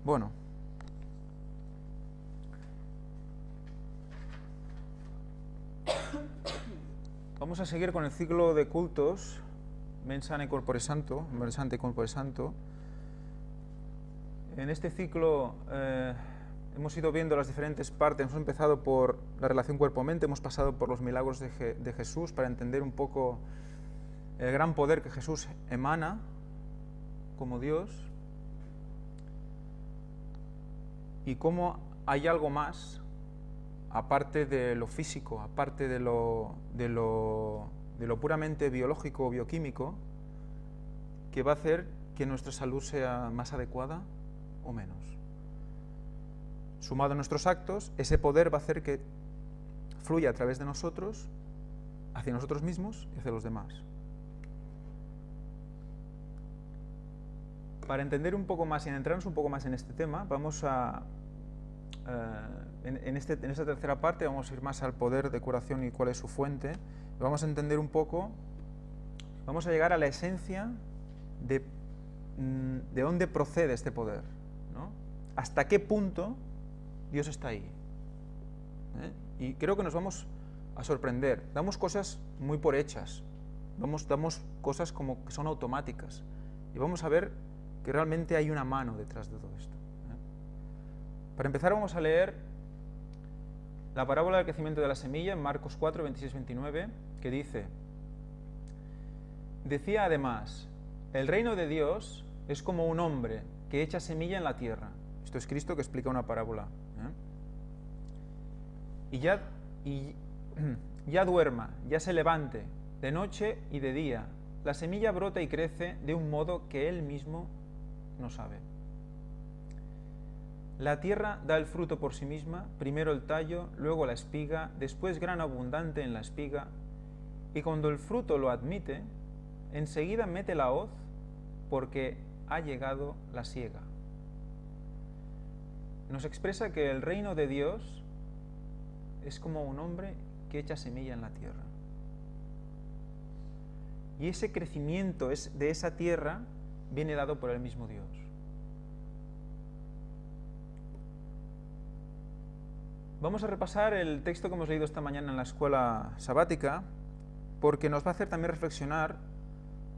Bueno, vamos a seguir con el ciclo de cultos Mens Sana Corpore Santo, Mens Sante Corpore Santo. En este ciclo hemos ido viendo las diferentes partes. Hemos empezado por la relación cuerpo-mente, hemos pasado por los milagros de Jesús para entender un poco el gran poder que Jesús emana como Dios y cómo hay algo más aparte de lo físico, aparte de lo puramente biológico o bioquímico, que va a hacer que nuestra salud sea más adecuada o menos. Sumado a nuestros actos, ese poder va a hacer que fluya a través de nosotros, hacia nosotros mismos y hacia los demás. Para entender un poco más y entrarnos un poco más en este tema, vamos a en esta tercera parte vamos a ir más al poder de curación y cuál es su fuente. Vamos a entender un poco, vamos a llegar a la esencia de dónde procede este poder, ¿no? Hasta qué punto Dios está ahí. Y creo que nos vamos a sorprender. Damos cosas muy por hechas, damos cosas como que son automáticas, y vamos a ver que realmente hay una mano detrás de todo esto. Para empezar vamos a leer la parábola del crecimiento de la semilla en Marcos 4, 26-29, que dice: decía además, el reino de Dios es como un hombre que echa semilla en la tierra. Esto es Cristo que explica una parábola. Y ya duerma, ya se levante, de noche y de día, la semilla brota y crece de un modo que él mismo no sabe. La tierra da el fruto por sí misma, primero el tallo, luego la espiga, después grano abundante en la espiga, y cuando el fruto lo admite, enseguida mete la hoz, porque ha llegado la siega. Nos expresa que el reino de Dios es como un hombre que echa semilla en la tierra. Y ese crecimiento de esa tierra viene dado por el mismo Dios. Vamos a repasar el texto que hemos leído esta mañana en la escuela sabática, porque nos va a hacer también reflexionar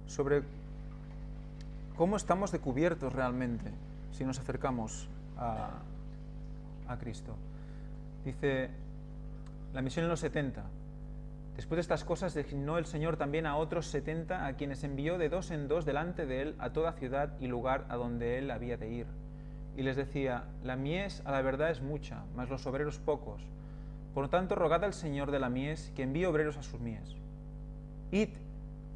sobre cómo estamos de cubiertos realmente si nos acercamos a Cristo. Dice, la misión en los 70. Después de estas cosas designó el Señor también a otros 70, a quienes envió de dos en dos delante de él a toda ciudad y lugar a donde él había de ir. Y les decía, la mies a la verdad es mucha, mas los obreros pocos. Por lo tanto, rogad al Señor de la mies que envíe obreros a sus mies. Id,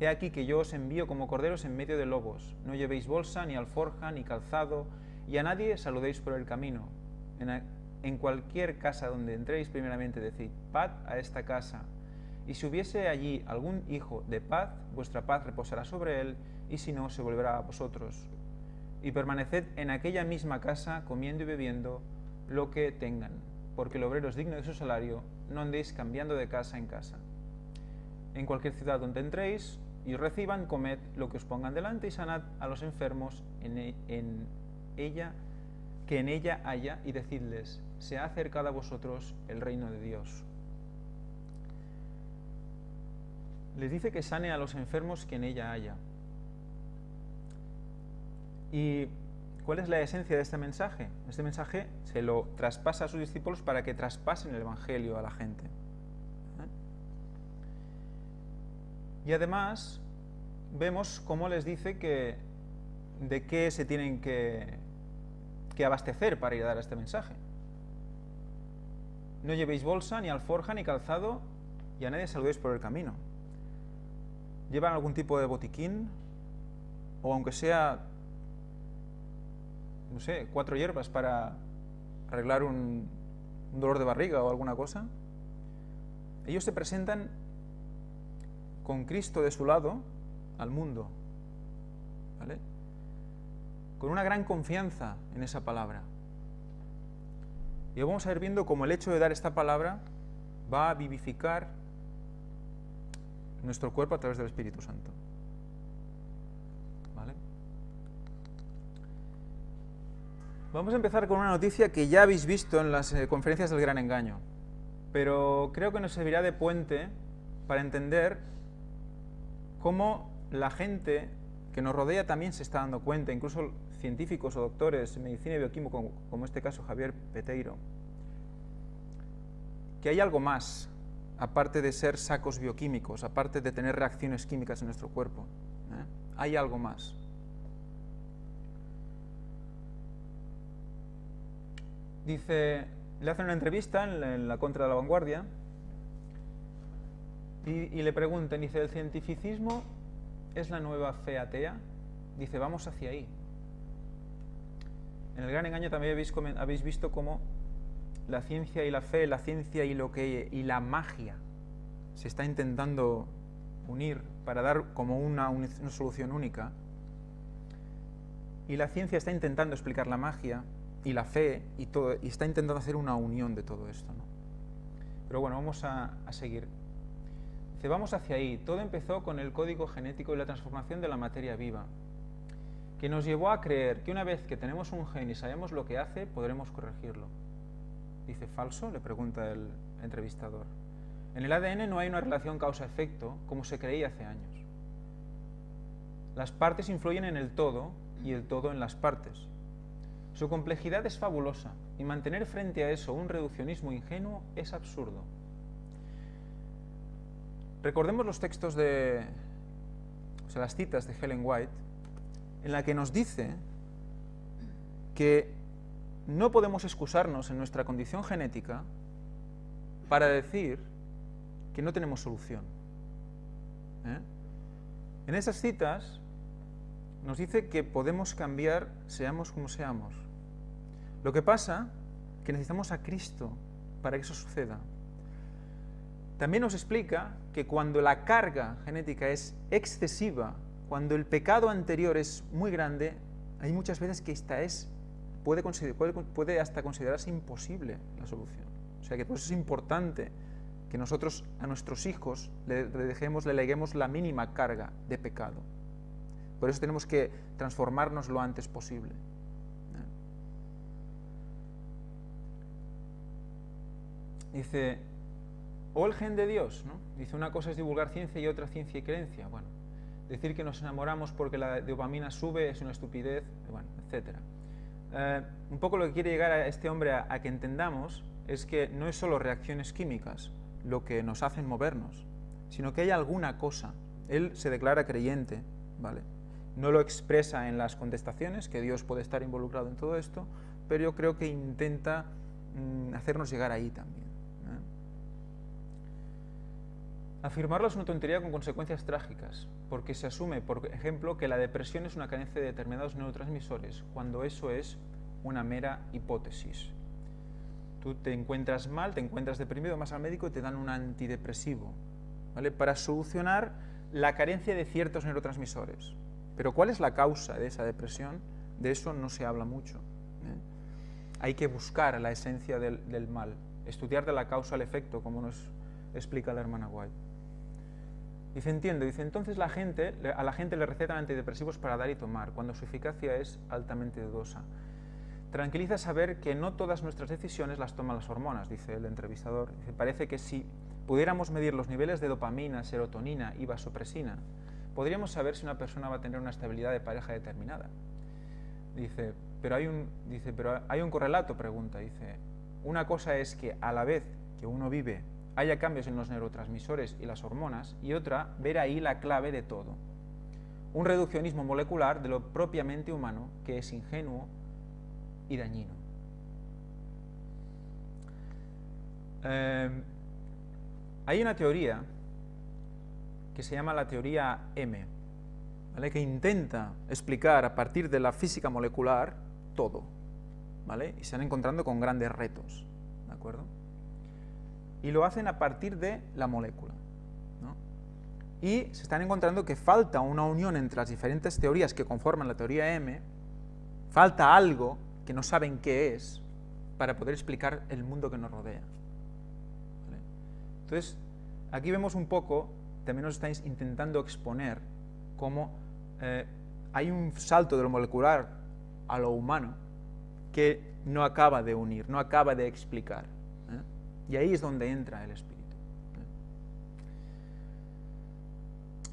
he aquí que yo os envío como corderos en medio de lobos. No llevéis bolsa, ni alforja, ni calzado, y a nadie saludéis por el camino. En cualquier casa donde entréis, primeramente decid, paz a esta casa. Y si hubiese allí algún hijo de paz, vuestra paz reposará sobre él, y si no, se volverá a vosotros. Y permaneced en aquella misma casa, comiendo y bebiendo lo que tengan, porque el obrero es digno de su salario, no andéis cambiando de casa en casa. En cualquier ciudad donde entréis y os reciban, comed lo que os pongan delante y sanad a los enfermos en ella haya, y decidles, se ha acercado a vosotros el reino de Dios. Les dice que sane a los enfermos que en ella haya. ¿Y cuál es la esencia de este mensaje? Este mensaje se lo traspasa a sus discípulos para que traspasen el Evangelio a la gente. Y además vemos cómo les dice de qué se tienen que abastecer para ir a dar este mensaje. No llevéis bolsa, ni alforja, ni calzado, y a nadie saludéis por el camino. ¿Llevan algún tipo de botiquín? O aunque sea, no sé, 4 hierbas para arreglar un dolor de barriga o alguna cosa. Ellos se presentan con Cristo de su lado al mundo, ¿vale? Con una gran confianza en esa palabra. Y vamos a ir viendo cómo el hecho de dar esta palabra va a vivificar nuestro cuerpo a través del Espíritu Santo. ¿Vale? Vamos a empezar con una noticia que ya habéis visto en las conferencias del Gran Engaño, pero creo que nos servirá de puente para entender cómo la gente que nos rodea también se está dando cuenta, incluso científicos o doctores en medicina y bioquímica, como en este caso Javier Peteiro, que hay algo más, aparte de ser sacos bioquímicos, aparte de tener reacciones químicas en nuestro cuerpo. Hay algo más. Dice, le hacen una entrevista en la Contra de la Vanguardia y le preguntan, dice, ¿el cientificismo es la nueva fe atea? Dice, vamos hacia ahí. En el Gran Engaño también habéis visto cómo la ciencia y la fe, la ciencia y la magia se está intentando unir para dar como una solución única. Y la ciencia está intentando explicar la magia y la fe y todo, y está intentando hacer una unión de todo esto, ¿no? Pero bueno, vamos a seguir. Dice, vamos hacia ahí. Todo empezó con el código genético y la transformación de la materia viva, que nos llevó a creer que una vez que tenemos un gen y sabemos lo que hace, podremos corregirlo. Dice, ¿falso?, le pregunta el entrevistador. En el ADN no hay una relación causa-efecto como se creía hace años. Las partes influyen en el todo y el todo en las partes. Su complejidad es fabulosa y mantener frente a eso un reduccionismo ingenuo es absurdo. Recordemos los textos las citas de Ellen White, en la que nos dice que no podemos excusarnos en nuestra condición genética para decir que no tenemos solución. En esas citas nos dice que podemos cambiar, seamos como seamos. Lo que pasa es que necesitamos a Cristo para que eso suceda. También nos explica que cuando la carga genética es excesiva, cuando el pecado anterior es muy grande, hay muchas veces que puede hasta considerarse imposible la solución. O sea que por eso es importante que nosotros a nuestros hijos le leguemos la mínima carga de pecado. Por eso tenemos que transformarnos lo antes posible. Dice, o el gen de Dios, ¿no? Dice, una cosa es divulgar ciencia y otra ciencia y creencia. Bueno, decir que nos enamoramos porque la dopamina sube es una estupidez, bueno, etc. Un poco lo que quiere llegar a este hombre a que entendamos es que no es solo reacciones químicas lo que nos hacen movernos, sino que hay alguna cosa. Él se declara creyente, ¿vale? No lo expresa en las contestaciones, que Dios puede estar involucrado en todo esto, pero yo creo que intenta hacernos llegar ahí también. Afirmarlo es una tontería con consecuencias trágicas, porque se asume, por ejemplo, que la depresión es una carencia de determinados neurotransmisores, cuando eso es una mera hipótesis. Tú te encuentras mal, te encuentras deprimido, vas al médico y te dan un antidepresivo, ¿vale?, para solucionar la carencia de ciertos neurotransmisores. Pero ¿cuál es la causa de esa depresión? De eso no se habla mucho. Hay que buscar la esencia del mal, estudiar de la causa al efecto, como nos explica la hermana White. Dice, entiendo, dice, entonces a la gente le recetan antidepresivos para dar y tomar, cuando su eficacia es altamente dudosa. Tranquiliza saber que no todas nuestras decisiones las toman las hormonas, dice el entrevistador. Dice, parece que si pudiéramos medir los niveles de dopamina, serotonina y vasopresina, podríamos saber si una persona va a tener una estabilidad de pareja determinada. Dice, pero hay un correlato, pregunta. Dice, una cosa es que a la vez que uno vive haya cambios en los neurotransmisores y las hormonas, y otra, ver ahí la clave de todo. Un reduccionismo molecular de lo propiamente humano que es ingenuo y dañino. Hay una teoría que se llama la teoría M, ¿vale?, que intenta explicar a partir de la física molecular todo, ¿vale?, y se han encontrando con grandes retos, ¿de acuerdo? Y lo hacen a partir de la molécula, ¿no? Y se están encontrando que falta una unión entre las diferentes teorías que conforman la teoría M, falta algo que no saben qué es para poder explicar el mundo que nos rodea, ¿vale? Entonces, aquí vemos un poco, también nos estáis intentando exponer cómo hay un salto de lo molecular a lo humano, que no acaba de unir, no acaba de explicar. Y ahí es donde entra el espíritu.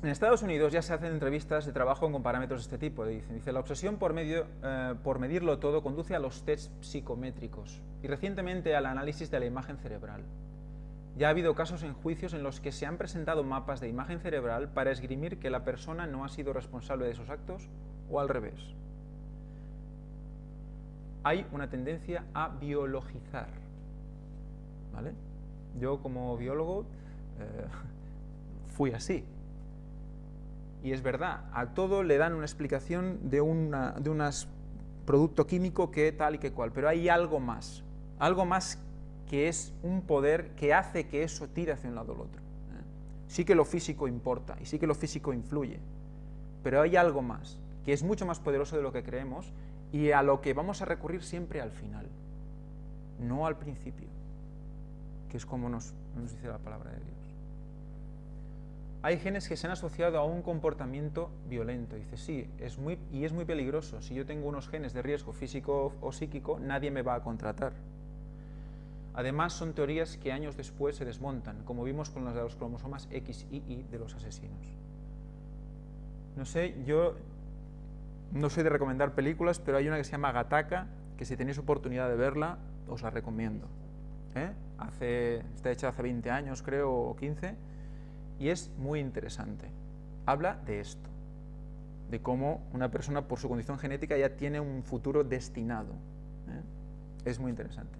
En Estados Unidos ya se hacen entrevistas de trabajo con parámetros de este tipo. Dice, la obsesión por medirlo todo conduce a los tests psicométricos y recientemente al análisis de la imagen cerebral. Ya ha habido casos en juicios en los que se han presentado mapas de imagen cerebral para esgrimir que la persona no ha sido responsable de esos actos o al revés. Hay una tendencia a biologizar, ¿vale? Yo como biólogo fui así. Y es verdad, a todo le dan una explicación de un producto químico que tal y que cual, pero hay algo más que es un poder que hace que eso tire hacia un lado o el otro. Sí que lo físico importa y sí que lo físico influye, pero hay algo más, que es mucho más poderoso de lo que creemos y a lo que vamos a recurrir siempre al final, no al principio, que es como nos dice la palabra de Dios. Hay genes que se han asociado a un comportamiento violento. Dice, sí, es muy peligroso. Si yo tengo unos genes de riesgo físico o psíquico, nadie me va a contratar. Además, son teorías que años después se desmontan, como vimos con las de los cromosomas X y Y de los asesinos. No sé, yo no soy de recomendar películas, pero hay una que se llama Gattaca, que si tenéis oportunidad de verla, os la recomiendo. Está hecha hace 20 años, creo, o 15, y es muy interesante. Habla de esto, de cómo una persona por su condición genética ya tiene un futuro destinado. Es muy interesante.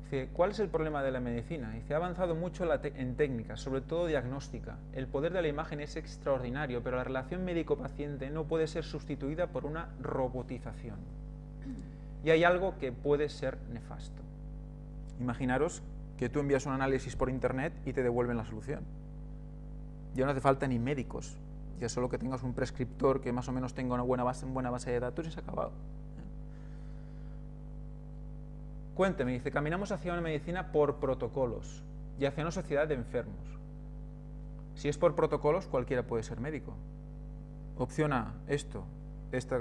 Dice, ¿cuál es el problema de la medicina? Dice, ha avanzado mucho en técnicas, sobre todo diagnóstica. El poder de la imagen es extraordinario, pero la relación médico-paciente no puede ser sustituida por una robotización. Y hay algo que puede ser nefasto. Imaginaros que tú envías un análisis por internet y te devuelven la solución. Ya no hace falta ni médicos, ya solo que tengas un prescriptor que más o menos tenga una buena base de datos y se ha acabado. Cuénteme, dice, caminamos hacia una medicina por protocolos y hacia una sociedad de enfermos. Si es por protocolos, cualquiera puede ser médico. Opción A, esta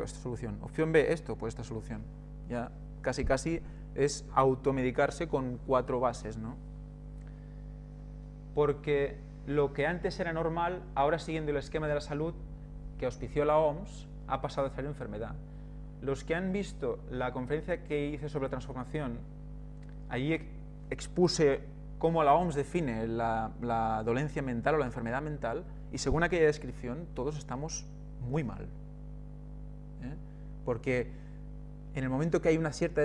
solución. Opción B, esto, pues esta solución. Ya casi es automedicarse con 4 bases, ¿no? Porque lo que antes era normal, ahora siguiendo el esquema de la salud que auspició la OMS, ha pasado a ser enfermedad. Los que han visto la conferencia que hice sobre transformación, allí expuse cómo la OMS define la dolencia mental o la enfermedad mental, y según aquella descripción, todos estamos muy mal. Porque en el momento que hay una cierta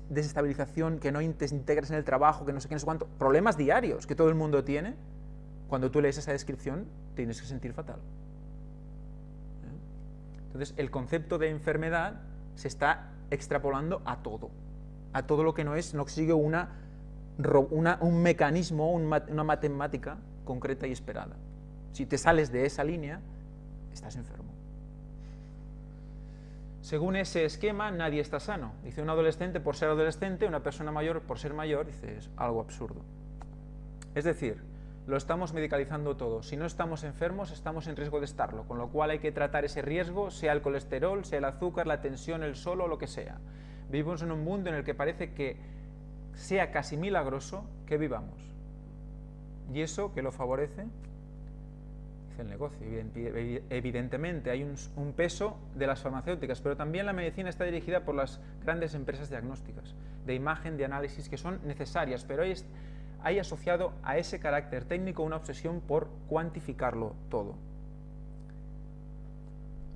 desestabilización, que no te integras en el trabajo, que no sé qué, no sé cuánto, problemas diarios que todo el mundo tiene, cuando tú lees esa descripción, tienes que sentir fatal. Entonces, el concepto de enfermedad se está extrapolando a todo lo que no sigue un mecanismo, una matemática concreta y esperada. Si te sales de esa línea, estás enfermo. Según ese esquema, nadie está sano. Dice, un adolescente por ser adolescente, una persona mayor por ser mayor, dice, es algo absurdo. Es decir, lo estamos medicalizando todo. Si no estamos enfermos, estamos en riesgo de estarlo, con lo cual hay que tratar ese riesgo, sea el colesterol, sea el azúcar, la tensión, el sol o lo que sea. Vivimos en un mundo en el que parece que sea casi milagroso que vivamos. ¿Y eso qué lo favorece? El negocio. Evidentemente hay un peso de las farmacéuticas, pero también la medicina está dirigida por las grandes empresas diagnósticas, de imagen, de análisis, que son necesarias, pero hay asociado a ese carácter técnico una obsesión por cuantificarlo todo.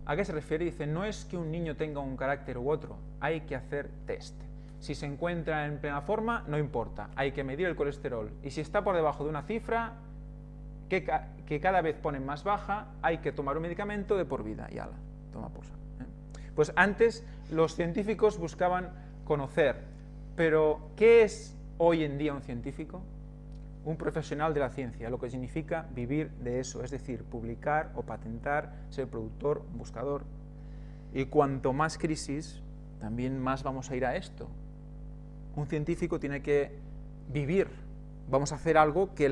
¿A qué se refiere? Dice, no es que un niño tenga un carácter u otro, hay que hacer test. Si se encuentra en plena forma, no importa, hay que medir el colesterol, y si está por debajo de una cifra que cada vez ponen más baja, hay que tomar un medicamento de por vida, y ala, toma por saco. Pues antes los científicos buscaban conocer, pero ¿qué es hoy en día un científico? Un profesional de la ciencia, lo que significa vivir de eso, es decir, publicar o patentar, ser productor, buscador. Y cuanto más crisis, también más vamos a ir a esto. Un científico tiene que vivir. Vamos a hacer algo que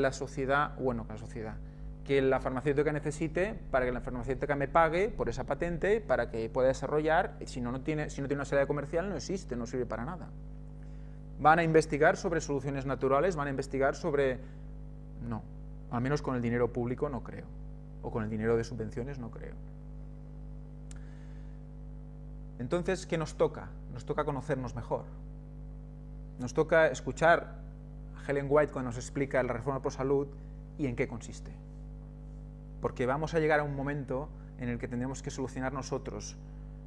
que la farmacéutica necesite para que la farmacéutica me pague por esa patente para que pueda desarrollar. Si no tiene una salida comercial, no existe, no sirve para nada. Van a investigar sobre soluciones naturales, van a investigar sobre... No, al menos con el dinero público no creo, o con el dinero de subvenciones no creo. Entonces, ¿qué nos toca? Nos toca conocernos mejor. Nos toca escuchar a Ellen White cuando nos explica la reforma por salud y en qué consiste. Porque vamos a llegar a un momento en el que tendremos que solucionar nosotros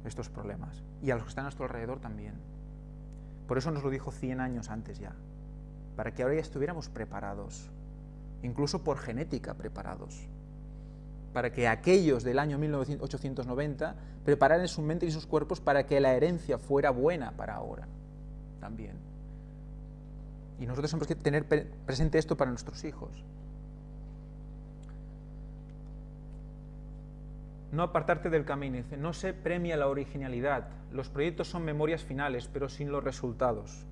estos problemas, y a los que están a nuestro alrededor también. Por eso nos lo dijo 100 años antes ya, para que ahora ya estuviéramos preparados, incluso por genética preparados, para que aquellos del año 1890 prepararan su mente y sus cuerpos para que la herencia fuera buena para ahora también. Y nosotros tenemos que tener presente esto para nuestros hijos. No apartarte del camino, dice, no se premia la originalidad. Los proyectos son memorias finales, pero sin los resultados.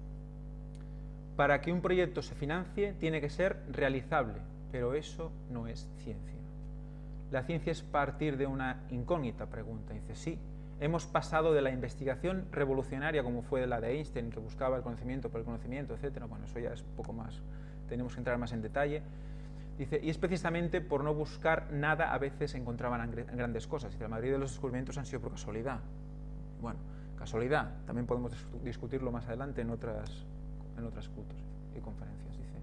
Para que un proyecto se financie, tiene que ser realizable, pero eso no es ciencia. La ciencia es partir de una incógnita pregunta. Dice, sí, hemos pasado de la investigación revolucionaria, como fue la de Einstein, que buscaba el conocimiento por el conocimiento, etc. Bueno, eso ya es poco más, tenemos que entrar más en detalle. Dice, y es precisamente por no buscar nada a veces encontraban grandes cosas. Dice, la mayoría de los descubrimientos han sido por casualidad. Bueno, casualidad, también podemos discutirlo más adelante en otras cultos y conferencias. Dice,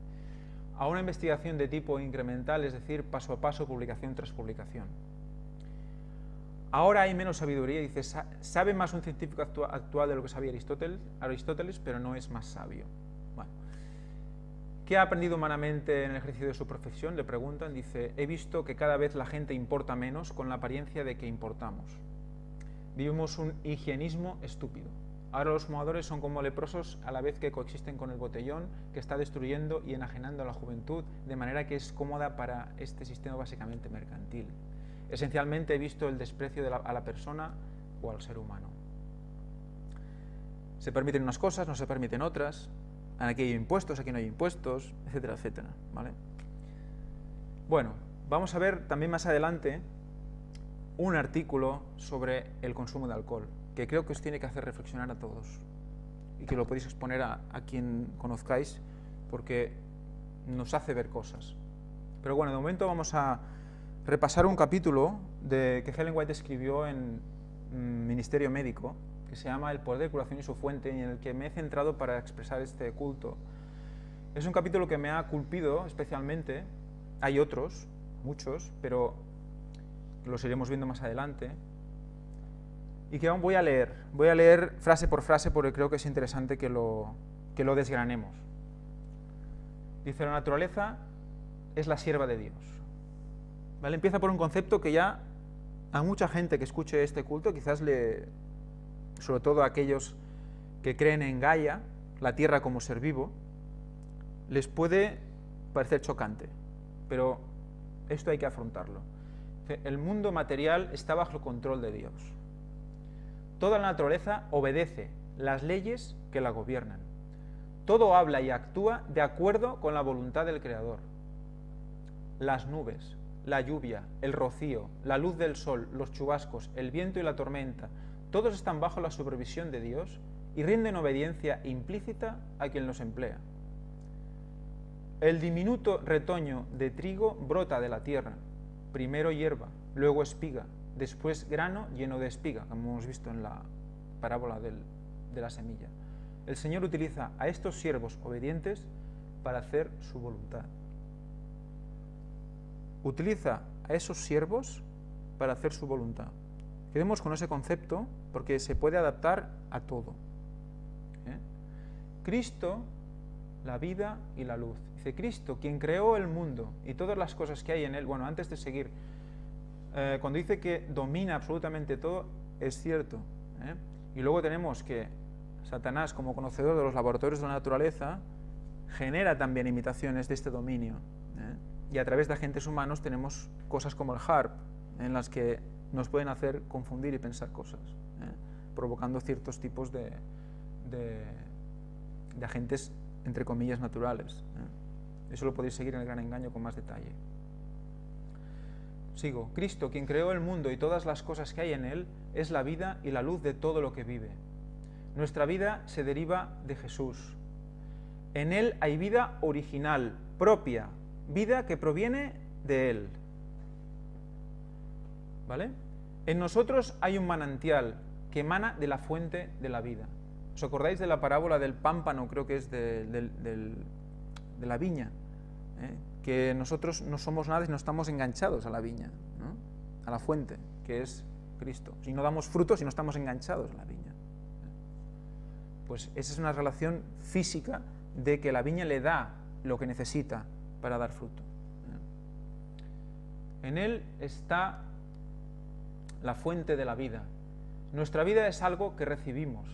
a una investigación de tipo incremental, es decir, paso a paso, publicación tras publicación. Ahora hay menos sabiduría, dice, sabe más un científico actual de lo que sabía Aristóteles, pero no es más sabio. Bueno. ¿Qué ha aprendido humanamente en el ejercicio de su profesión? Le preguntan, dice, he visto que cada vez la gente importa menos con la apariencia de que importamos. Vivimos un higienismo estúpido. Ahora los fumadores son como leprosos a la vez que coexisten con el botellón que está destruyendo y enajenando a la juventud de manera que es cómoda para este sistema básicamente mercantil. Esencialmente he visto el desprecio a la persona o al ser humano. Se permiten unas cosas, no se permiten otras. Aquí hay impuestos, aquí no hay impuestos, etcétera, etcétera, ¿vale? Bueno, vamos a ver también más adelante un artículo sobre el consumo de alcohol, que creo que os tiene que hacer reflexionar a todos y que lo podéis exponer a quien conozcáis, porque nos hace ver cosas. Pero bueno, de momento vamos a repasar un capítulo que Ellen White escribió en Ministerio Médico, que se llama El poder de curación y su fuente, y en el que me he centrado para expresar este culto. Es un capítulo que me ha culpido especialmente. Hay otros, muchos, pero los iremos viendo más adelante. Y que aún voy a leer frase por frase porque creo que es interesante que lo desgranemos. Dice, la naturaleza es la sierva de Dios. ¿Vale? Empieza por un concepto que ya a mucha gente que escuche este culto quizás sobre todo a aquellos que creen en Gaia, la Tierra como ser vivo, les puede parecer chocante, pero esto hay que afrontarlo. El mundo material está bajo el control de Dios. Toda la naturaleza obedece las leyes que la gobiernan. Todo habla y actúa de acuerdo con la voluntad del Creador. Las nubes, la lluvia, el rocío, la luz del sol, los chubascos, el viento y la tormenta, todos están bajo la supervisión de Dios y rinden obediencia implícita a quien los emplea. El diminuto retoño de trigo brota de la tierra, primero hierba, luego espiga, después grano lleno de espiga, como hemos visto en la parábola de la semilla. El Señor utiliza a estos siervos obedientes para hacer su voluntad. Utiliza a esos siervos para hacer su voluntad. Quedemos con ese concepto porque se puede adaptar a todo. Cristo, la vida y la luz. Dice, Cristo, quien creó el mundo y todas las cosas que hay en él. Bueno, antes de seguir, cuando dice que domina absolutamente todo, es cierto. Y luego tenemos que Satanás, como conocedor de los laboratorios de la naturaleza, genera también imitaciones de este dominio. Y a través de agentes humanos tenemos cosas como el HAARP, en las que nos pueden hacer confundir y pensar cosas, provocando ciertos tipos de agentes, entre comillas, naturales. Eso lo podéis seguir en el Gran Engaño con más detalle. Sigo. Cristo, quien creó el mundo y todas las cosas que hay en él, es la vida y la luz de todo lo que vive. Nuestra vida se deriva de Jesús. En él hay vida original, propia, vida que proviene de él. ¿Vale? En nosotros hay un manantial que emana de la fuente de la vida. ¿Os acordáis de la parábola del pámpano? Creo que es de la viña, que nosotros no somos nada si no estamos enganchados a la viña, ¿no? A la fuente, que es Cristo. Si no damos frutos, si no estamos enganchados a la viña. Pues esa es una relación física de que la viña le da lo que necesita para dar fruto. En él está la fuente de la vida. Nuestra vida es algo que recibimos,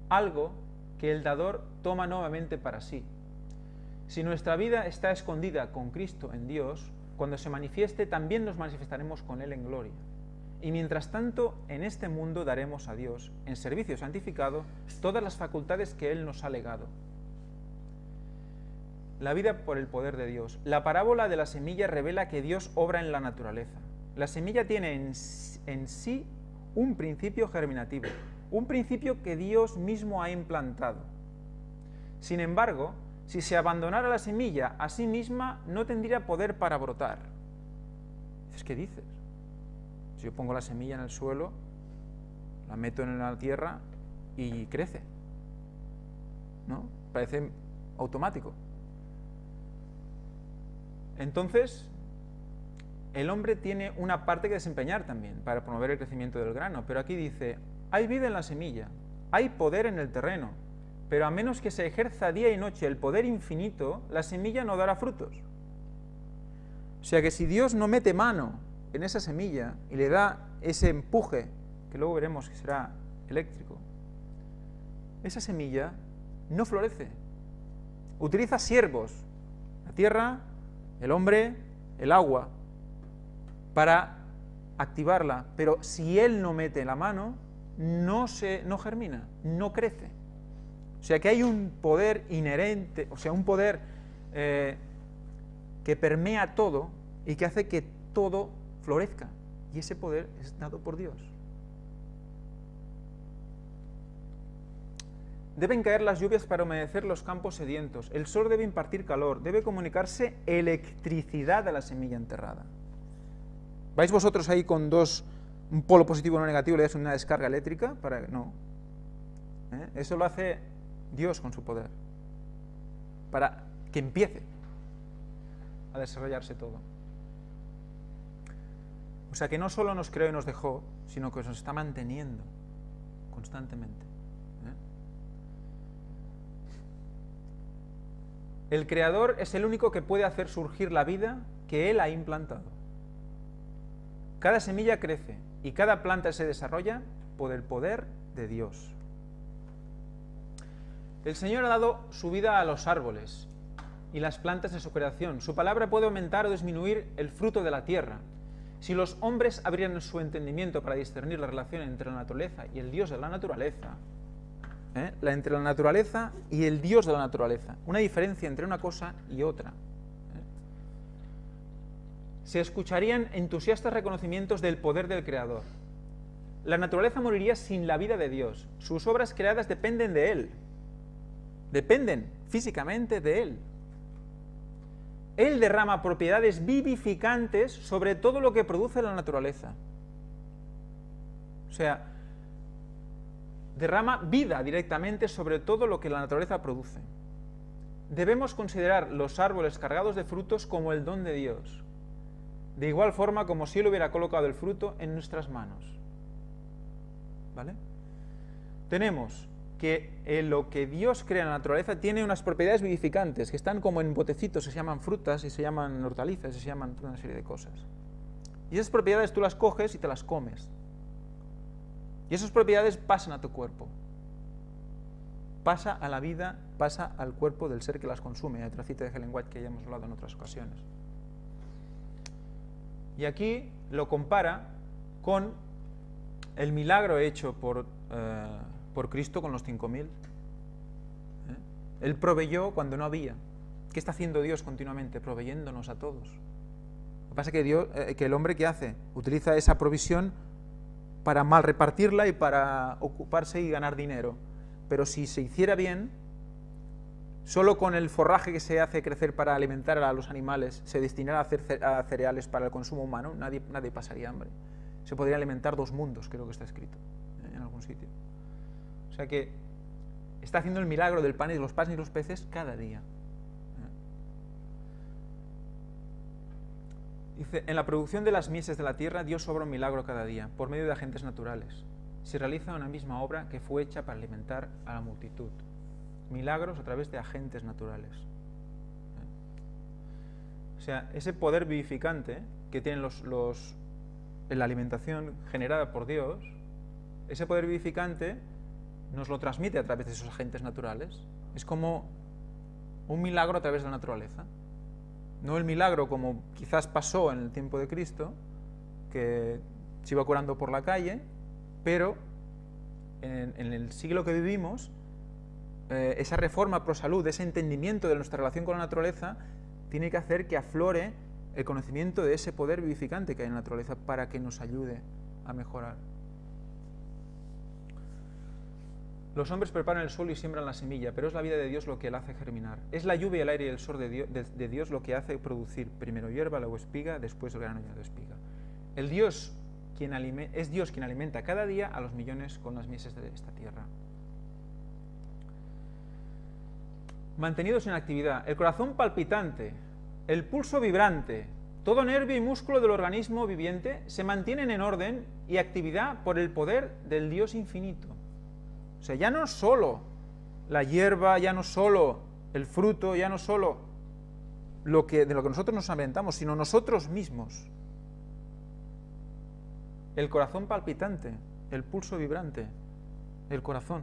algo que el dador toma nuevamente para sí. Si nuestra vida está escondida con Cristo en Dios, cuando se manifieste también nos manifestaremos con Él en gloria. Y mientras tanto, en este mundo daremos a Dios, en servicio santificado, todas las facultades que Él nos ha legado. La vida por el poder de Dios. La parábola de la semilla revela que Dios obra en la naturaleza. La semilla tiene en sí un principio germinativo, un principio que Dios mismo ha implantado. Sin embargo, si se abandonara la semilla a sí misma, no tendría poder para brotar. Dices, ¿qué dices? Si yo pongo la semilla en el suelo, la meto en la tierra y crece, ¿no? Parece automático. Entonces, el hombre tiene una parte que desempeñar también para promover el crecimiento del grano, pero aquí dice, hay vida en la semilla, hay poder en el terreno, pero a menos que se ejerza día y noche el poder infinito, la semilla no dará frutos. O sea que si Dios no mete mano en esa semilla y le da ese empuje, que luego veremos que será eléctrico, esa semilla no florece. Utiliza siervos, la tierra, el hombre, el agua, para activarla, pero si él no mete la mano, no germina, no crece. O sea que hay un poder inherente, o sea, un poder que permea todo y que hace que todo florezca. Y ese poder es dado por Dios. Deben caer las lluvias para humedecer los campos sedientos. El sol debe impartir calor, debe comunicarse electricidad a la semilla enterrada. ¿Vais vosotros ahí con un polo positivo y uno negativo, le das una descarga eléctrica? No. Eso lo hace Dios con su poder, para que empiece a desarrollarse todo. O sea que no solo nos creó y nos dejó, sino que nos está manteniendo constantemente. El Creador es el único que puede hacer surgir la vida que Él ha implantado. Cada semilla crece y cada planta se desarrolla por el poder de Dios. El Señor ha dado su vida a los árboles y las plantas de su creación. Su palabra puede aumentar o disminuir el fruto de la tierra. Si los hombres abrieran su entendimiento para discernir la relación entre la naturaleza y el Dios de la naturaleza, entre la naturaleza y el Dios de la naturaleza, una diferencia entre una cosa y otra, se escucharían entusiastas reconocimientos del poder del Creador. La naturaleza moriría sin la vida de Dios. Sus obras creadas dependen de Él. Dependen físicamente de Él. Él derrama propiedades vivificantes sobre todo lo que produce la naturaleza. O sea, derrama vida directamente sobre todo lo que la naturaleza produce. Debemos considerar los árboles cargados de frutos como el don de Dios, de igual forma como si Él hubiera colocado el fruto en nuestras manos. ¿Vale? Tenemos que lo que Dios crea en la naturaleza tiene unas propiedades vivificantes que están como en botecitos, se llaman frutas y se llaman hortalizas y se llaman toda una serie de cosas. Y esas propiedades tú las coges y te las comes. Y esas propiedades pasan a tu cuerpo. Pasa a la vida, pasa al cuerpo del ser que las consume. Hay otra cita de Ellen White que ya hemos hablado en otras ocasiones. Y aquí lo compara con el milagro hecho por Cristo con los 5.000. Él proveyó cuando no había. ¿Qué está haciendo Dios continuamente? Proveyéndonos a todos. pasa que que el hombre, ¿qué hace? Utiliza esa provisión para mal repartirla y para ocuparse y ganar dinero. Pero si se hiciera bien, solo con el forraje que se hace crecer para alimentar a los animales, se destinara a hacer cereales para el consumo humano, nadie pasaría hambre. Se podría alimentar 2 mundos, creo que está escrito en algún sitio. O sea que está haciendo el milagro del pan y de los panes y los peces cada día. Dice, en la producción de las mieses de la tierra, Dios obra un milagro cada día, por medio de agentes naturales. Se realiza una misma obra que fue hecha para alimentar a la multitud. Milagros a través de agentes naturales. O sea, ese poder vivificante que tienen en la alimentación generada por Dios, ese poder vivificante nos lo transmite a través de esos agentes naturales. Es como un milagro a través de la naturaleza. No el milagro como quizás pasó en el tiempo de Cristo, que se iba curando por la calle, pero en el siglo que vivimos, esa reforma pro salud, ese entendimiento de nuestra relación con la naturaleza, tiene que hacer que aflore el conocimiento de ese poder vivificante que hay en la naturaleza para que nos ayude a mejorar. Los hombres preparan el suelo y siembran la semilla, pero es la vida de Dios lo que la hace germinar. Es la lluvia, el aire y el sol de Dios lo que hace producir primero hierba, luego espiga, después el grano de espiga. Es Dios quien alimenta cada día a los millones con las mieses de esta tierra. Mantenidos en actividad, el corazón palpitante, el pulso vibrante, todo nervio y músculo del organismo viviente se mantienen en orden y actividad por el poder del Dios infinito. O sea, ya no solo la hierba, ya no solo el fruto, ya no solo de lo que nosotros nos alimentamos, sino nosotros mismos. El corazón palpitante, el pulso vibrante, el corazón.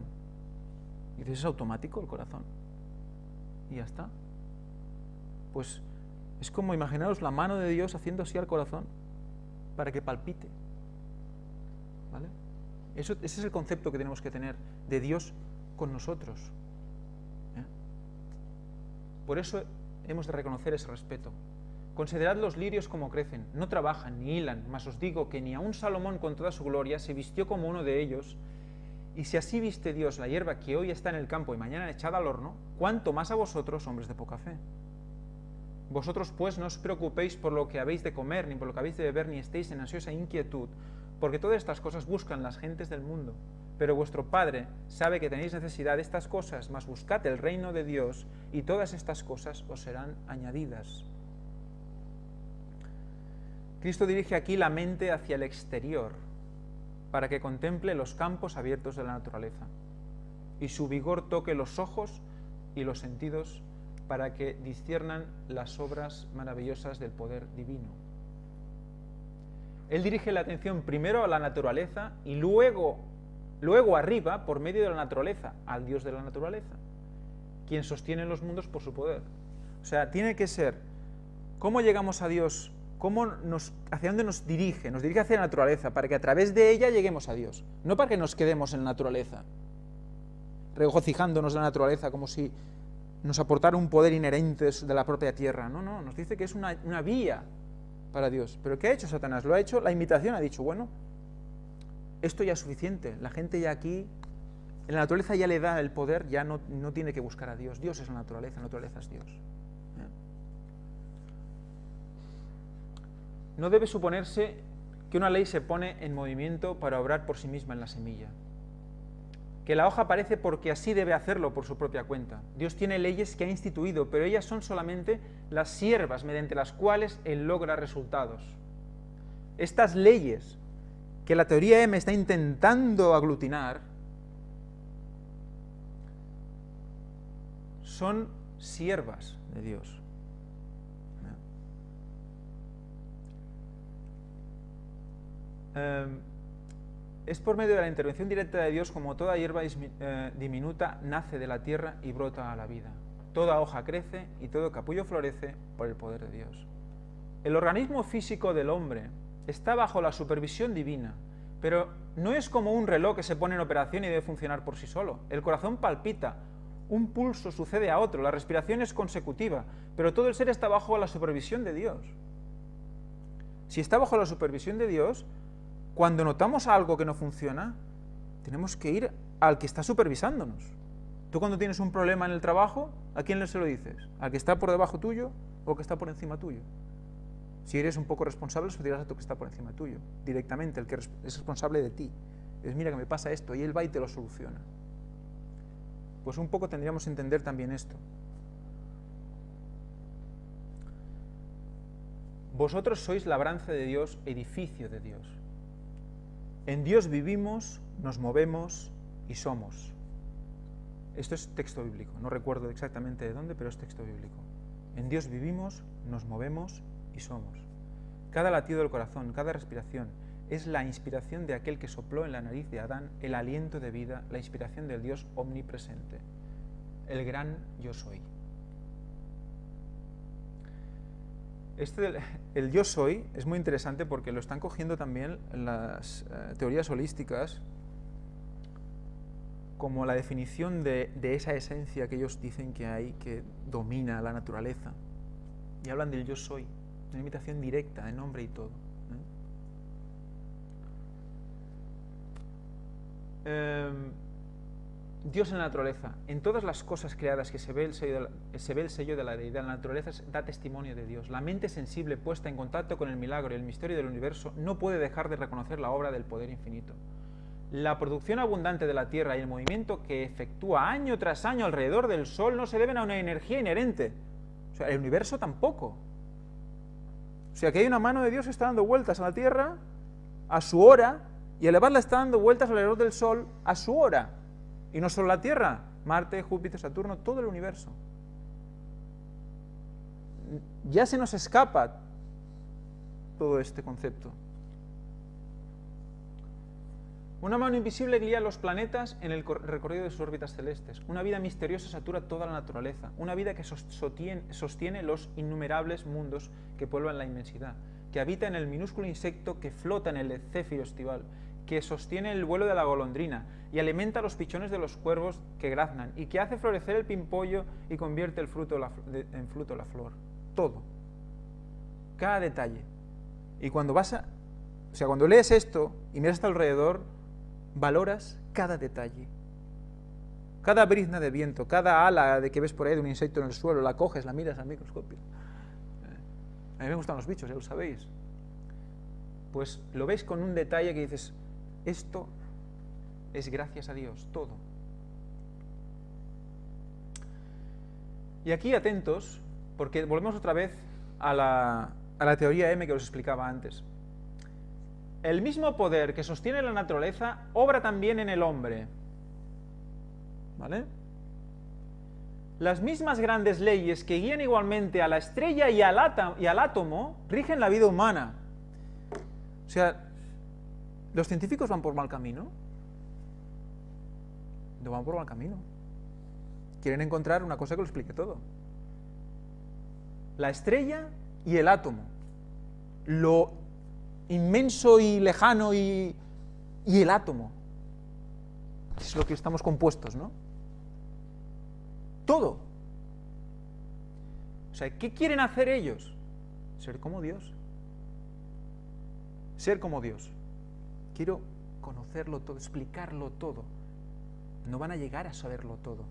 Y dices, ¿es automático el corazón? Y ya está. Pues es como imaginaros la mano de Dios haciendo así al corazón para que palpite. ¿Vale? Ese es el concepto que tenemos que tener de Dios con nosotros. Por eso hemos de reconocer ese respeto. Considerad los lirios como crecen, no trabajan ni hilan, mas os digo que ni aun Salomón con toda su gloria se vistió como uno de ellos. Y si así viste Dios la hierba que hoy está en el campo y mañana echada al horno, ¿cuánto más a vosotros, hombres de poca fe? Vosotros pues no os preocupéis por lo que habéis de comer, ni por lo que habéis de beber, ni estéis en ansiosa inquietud, porque todas estas cosas buscan las gentes del mundo. Pero vuestro Padre sabe que tenéis necesidad de estas cosas, mas buscad el reino de Dios, y todas estas cosas os serán añadidas. Cristo dirige aquí la mente hacia el exterior, para que contemple los campos abiertos de la naturaleza, y su vigor toque los ojos y los sentidos, para que disciernan las obras maravillosas del poder divino. Él dirige la atención primero a la naturaleza y luego arriba, por medio de la naturaleza, al Dios de la naturaleza, quien sostiene los mundos por su poder. O sea, tiene que ser, ¿cómo llegamos a Dios? ¿Hacia dónde nos dirige? Nos dirige hacia la naturaleza, para que a través de ella lleguemos a Dios. No para que nos quedemos en la naturaleza, regocijándonos de la naturaleza como si nos aportara un poder inherente de la propia tierra. No, nos dice que es una vía para Dios. ¿Pero qué ha hecho Satanás? Lo ha hecho la imitación, ha dicho, bueno, esto ya es suficiente, la gente ya aquí, en la naturaleza ya le da el poder, ya no tiene que buscar a Dios. Dios es la naturaleza es Dios. No debe suponerse que una ley se pone en movimiento para obrar por sí misma en la semilla. Que la hoja aparece porque así debe hacerlo por su propia cuenta. Dios tiene leyes que ha instituido, pero ellas son solamente las siervas mediante las cuales Él logra resultados. Estas leyes que la teoría M está intentando aglutinar son siervas de Dios. Es por medio de la intervención directa de Dios como toda hierba diminuta nace de la tierra y brota a la vida. Toda hoja crece y todo capullo florece por el poder de Dios. El organismo físico del hombre está bajo la supervisión divina, pero no es como un reloj que se pone en operación y debe funcionar por sí solo. El corazón palpita, un pulso sucede a otro, la respiración es consecutiva, pero todo el ser está bajo la supervisión de Dios. Si está bajo la supervisión de Dios, cuando notamos algo que no funciona, tenemos que ir al que está supervisándonos. Tú cuando tienes un problema en el trabajo, ¿a quién se lo dices? ¿Al que está por debajo tuyo o al que está por encima tuyo? Si eres un poco responsable, se lo dirás a tu que está por encima tuyo, directamente, el que es responsable de ti. Dices, mira que me pasa esto, y él va y te lo soluciona. Pues un poco tendríamos que entender también esto. Vosotros sois labranza de Dios, edificio de Dios. En Dios vivimos, nos movemos y somos. Esto es texto bíblico, no recuerdo exactamente de dónde, pero es texto bíblico. En Dios vivimos, nos movemos y somos. Cada latido del corazón, cada respiración, es la inspiración de aquel que sopló en la nariz de Adán el aliento de vida, la inspiración del Dios omnipresente, el gran yo soy. El yo soy es muy interesante porque lo están cogiendo también las teorías holísticas como la definición de esa esencia que ellos dicen que hay, que domina la naturaleza. Y hablan del yo soy, una imitación directa de nombre y todo. Dios en la naturaleza, en todas las cosas creadas que se ve el sello de la deidad, la naturaleza da testimonio de Dios. La mente sensible puesta en contacto con el milagro y el misterio del universo no puede dejar de reconocer la obra del poder infinito. La producción abundante de la Tierra y el movimiento que efectúa año tras año alrededor del Sol no se deben a una energía inherente. O sea, el universo tampoco. O sea, que hay una mano de Dios que está dando vueltas a la Tierra a su hora, y elevarla está dando vueltas alrededor del Sol a su hora. Y no solo la Tierra, Marte, Júpiter, Saturno, todo el universo. Ya se nos escapa todo este concepto. Una mano invisible guía a los planetas en el recorrido de sus órbitas celestes. Una vida misteriosa satura toda la naturaleza. Una vida que sostiene los innumerables mundos que pueblan la inmensidad. Que habita en el minúsculo insecto que flota en el céfiro estival. Que sostiene el vuelo de la golondrina y alimenta los pichones de los cuervos que graznan. Y que hace florecer el pimpollo y convierte el fruto en fruto la flor. Todo. Cada detalle. Y cuando cuando lees esto y miras a tu alrededor, valoras cada detalle. Cada brizna de viento, cada ala de que ves por ahí de un insecto en el suelo, la coges, la miras al microscopio. A mí me gustan los bichos, ya lo sabéis. Pues lo ves con un detalle que dices, esto es gracias a Dios, todo. Y aquí atentos, porque volvemos otra vez a la teoría M que os explicaba antes. El mismo poder que sostiene la naturaleza obra también en el hombre. ¿Vale? Las mismas grandes leyes que guían igualmente a la estrella y al átomo rigen la vida humana. O sea, ¿los científicos van por mal camino? No van por mal camino. Quieren encontrar una cosa que lo explique todo. La estrella y el átomo. Lo inmenso y lejano y el átomo. Es lo que estamos compuestos, ¿no? Todo. O sea, ¿qué quieren hacer ellos? Ser como Dios. Ser como Dios. Quiero conocerlo todo, explicarlo todo. No van a llegar a saberlo todo.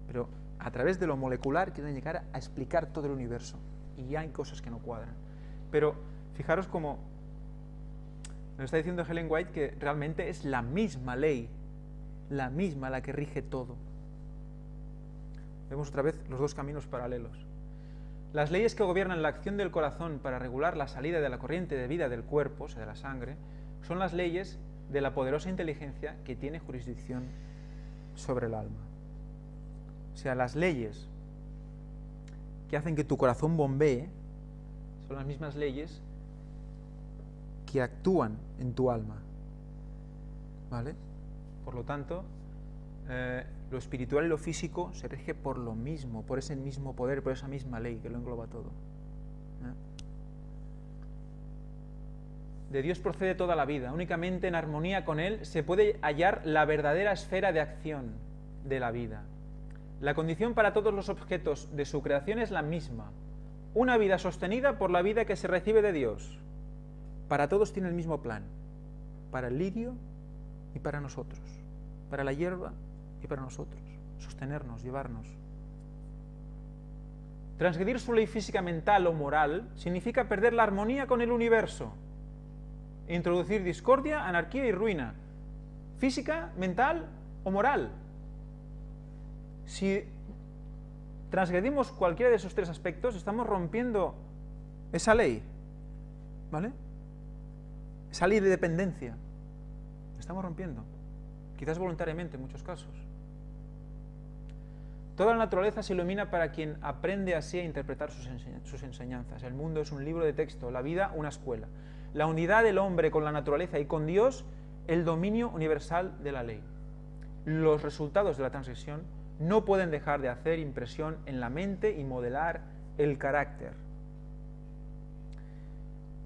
Pero a través de lo molecular quieren llegar a explicar todo el universo. Y hay cosas que no cuadran. Pero fijaros cómo nos está diciendo Ellen White que realmente es la misma ley, la misma la que rige todo. Vemos otra vez los dos caminos paralelos. Las leyes que gobiernan la acción del corazón para regular la salida de la corriente de vida del cuerpo, o sea, de la sangre, son las leyes de la poderosa inteligencia que tiene jurisdicción sobre el alma. O sea, las leyes que hacen que tu corazón bombee son las mismas leyes que actúan en tu alma. ¿Vale? Por lo tanto, lo espiritual y lo físico se rige por lo mismo, por ese mismo poder, por esa misma ley que lo engloba todo. De Dios procede toda la vida. Únicamente en armonía con Él se puede hallar la verdadera esfera de acción de la vida. La condición para todos los objetos de su creación es la misma. Una vida sostenida por la vida que se recibe de Dios. para todos tiene el mismo plan, para el lirio y para nosotros, para la hierba y para nosotros, sostenernos, llevarnos. Transgredir su ley física, mental o moral significa perder la armonía con el universo, introducir discordia, anarquía y ruina, física, mental o moral. Si transgredimos cualquiera de esos tres aspectos, estamos rompiendo esa ley, ¿vale? Esa ley de dependencia. La estamos rompiendo, quizás voluntariamente en muchos casos. Toda la naturaleza se ilumina para quien aprende así a interpretar sus enseñanzas. El mundo es un libro de texto, la vida una escuela. La unidad del hombre con la naturaleza y con Dios, el dominio universal de la ley. Los resultados de la transgresión no pueden dejar de hacer impresión en la mente y modelar el carácter.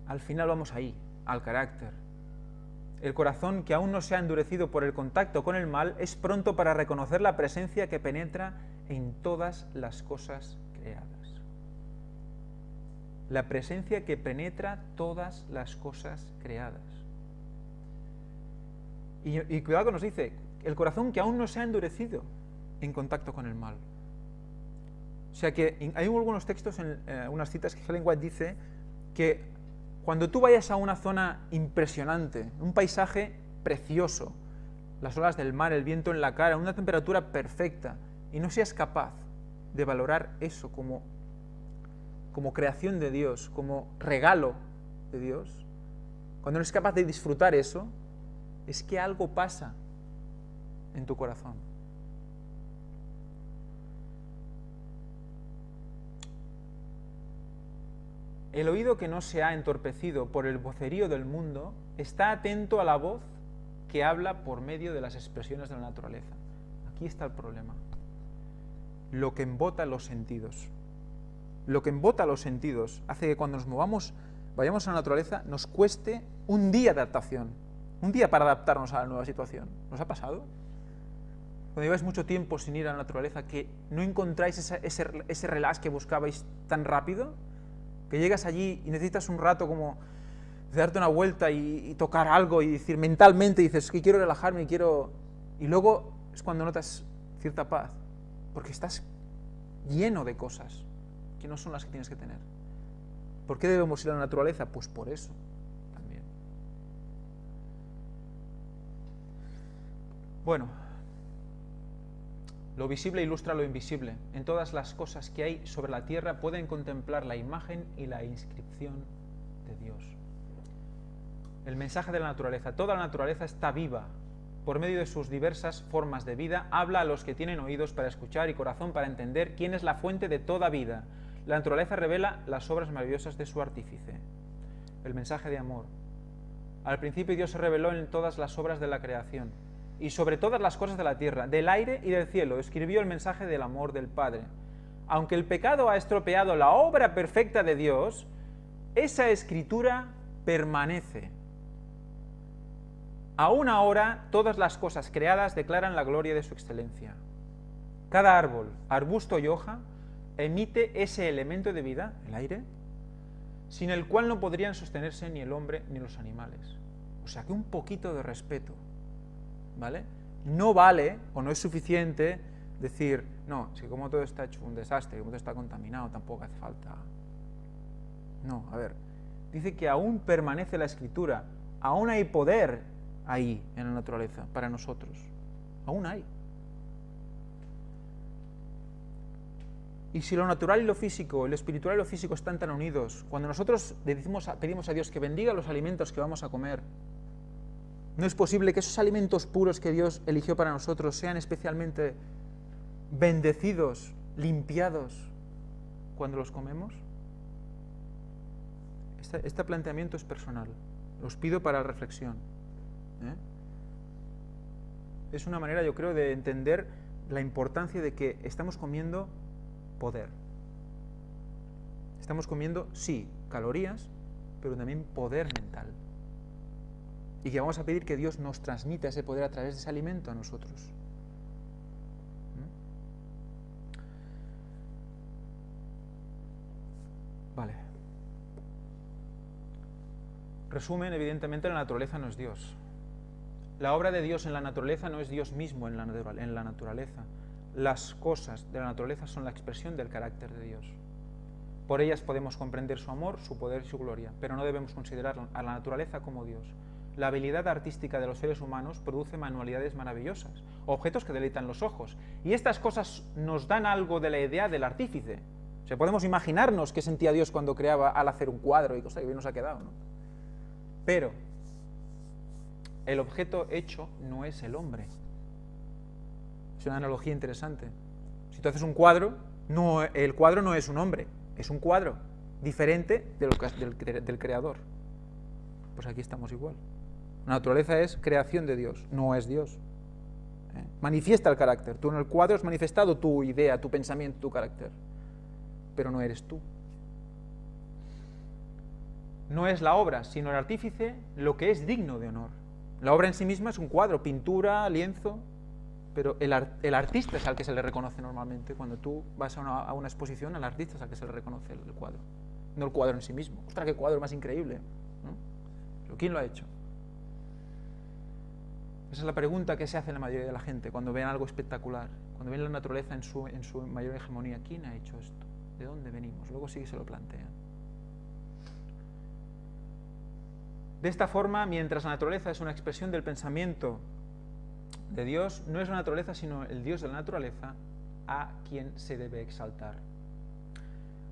Al final vamos ahí, al carácter. El corazón que aún no se ha endurecido por el contacto con el mal es pronto para reconocer la presencia que penetra en todas las cosas creadas. La presencia que penetra todas las cosas creadas. Y cuidado que nos dice, el corazón que aún no se ha endurecido en contacto con el mal. O sea que hay algunos textos, unas citas que Ellen White dice que cuando tú vayas a una zona impresionante, un paisaje precioso, las olas del mar, el viento en la cara, una temperatura perfecta, y no seas capaz de valorar eso como creación de Dios, como regalo de Dios, cuando no eres capaz de disfrutar eso, es que algo pasa en tu corazón. El oído que no se ha entorpecido por el vocerío del mundo está atento a la voz que habla por medio de las expresiones de la naturaleza. Aquí está el problema. Lo que embota los sentidos. Lo que embota los sentidos hace que cuando nos vayamos a la naturaleza, nos cueste un día de adaptación. Un día para adaptarnos a la nueva situación. ¿Nos ha pasado? Cuando lleváis mucho tiempo sin ir a la naturaleza, que no encontráis ese relax que buscabais tan rápido, que llegas allí y necesitas un rato como de darte una vuelta y tocar algo y decir mentalmente, dices que quiero relajarme y luego es cuando notas cierta paz, porque estás lleno de cosas que no son las que tienes que tener. ¿Por qué debemos ir a la naturaleza? Pues por eso también. Bueno, lo visible ilustra lo invisible. En todas las cosas que hay sobre la tierra pueden contemplar la imagen y la inscripción de Dios. El mensaje de la naturaleza. Toda la naturaleza está viva. Por medio de sus diversas formas de vida, habla a los que tienen oídos para escuchar y corazón para entender quién es la fuente de toda vida. La naturaleza revela las obras maravillosas de su artífice. El mensaje de amor. Al principio Dios se reveló en todas las obras de la creación. Y sobre todas las cosas de la tierra, del aire y del cielo, escribió el mensaje del amor del Padre. Aunque el pecado ha estropeado la obra perfecta de Dios, esa escritura permanece. Aún ahora, todas las cosas creadas declaran la gloria de su excelencia. Cada árbol, arbusto y hoja emite ese elemento de vida, el aire, sin el cual no podrían sostenerse ni el hombre ni los animales. O sea que un poquito de respeto, ¿vale? No vale o no es suficiente decir, no, si como todo está hecho un desastre, como todo está contaminado, tampoco hace falta. No, a ver, dice que aún permanece la escritura, aún hay poder ahí en la naturaleza para nosotros, aún hay. Y si lo natural y lo físico, lo espiritual y lo físico están tan unidos, cuando nosotros pedimos a Dios que bendiga los alimentos que vamos a comer, no es posible que esos alimentos puros que Dios eligió para nosotros sean especialmente bendecidos, limpiados, cuando los comemos. Este planteamiento es personal. Os pido para la reflexión. Es una manera, yo creo, de entender la importancia de que estamos comiendo poder. Estamos comiendo, sí, calorías, pero también poder mental. Y que vamos a pedir que Dios nos transmita ese poder a través de ese alimento a nosotros. Vale. Resumen, evidentemente, la naturaleza no es Dios. La obra de Dios en la naturaleza no es Dios mismo en la naturaleza. Las cosas de la naturaleza son la expresión del carácter de Dios. Por ellas podemos comprender su amor, su poder y su gloria, pero no debemos considerar a la naturaleza como Dios. La habilidad artística de los seres humanos produce manualidades maravillosas, objetos que deleitan los ojos, y estas cosas nos dan algo de la idea del artífice. O sea, podemos imaginarnos qué sentía Dios cuando creaba al hacer un cuadro y cosas que bien nos ha quedado, ¿no? Pero el objeto hecho no es el hombre. Es una analogía interesante. Si tú haces un cuadro, el cuadro no es un hombre, es un cuadro diferente del creador. Pues aquí estamos igual. La naturaleza es creación de Dios, no es Dios. Manifiesta el carácter. Tú en el cuadro has manifestado tu idea, tu pensamiento, tu carácter, pero no eres tú. No es la obra, sino el artífice lo que es digno de honor. La obra en sí misma es un cuadro, pintura, lienzo, pero el artista es al que se le reconoce normalmente. Cuando tú vas a una exposición, al artista es al que se le reconoce el cuadro, no el cuadro en sí mismo. ¡Ostras, qué cuadro más increíble! ¿No? ¿Pero quién lo ha hecho? Esa es la pregunta que se hace la mayoría de la gente cuando ven algo espectacular, cuando ven la naturaleza en su mayor hegemonía. ¿Quién ha hecho esto? ¿De dónde venimos? Luego sí que se lo plantean. De esta forma, mientras la naturaleza es una expresión del pensamiento de Dios, no es la naturaleza sino el Dios de la naturaleza a quien se debe exaltar.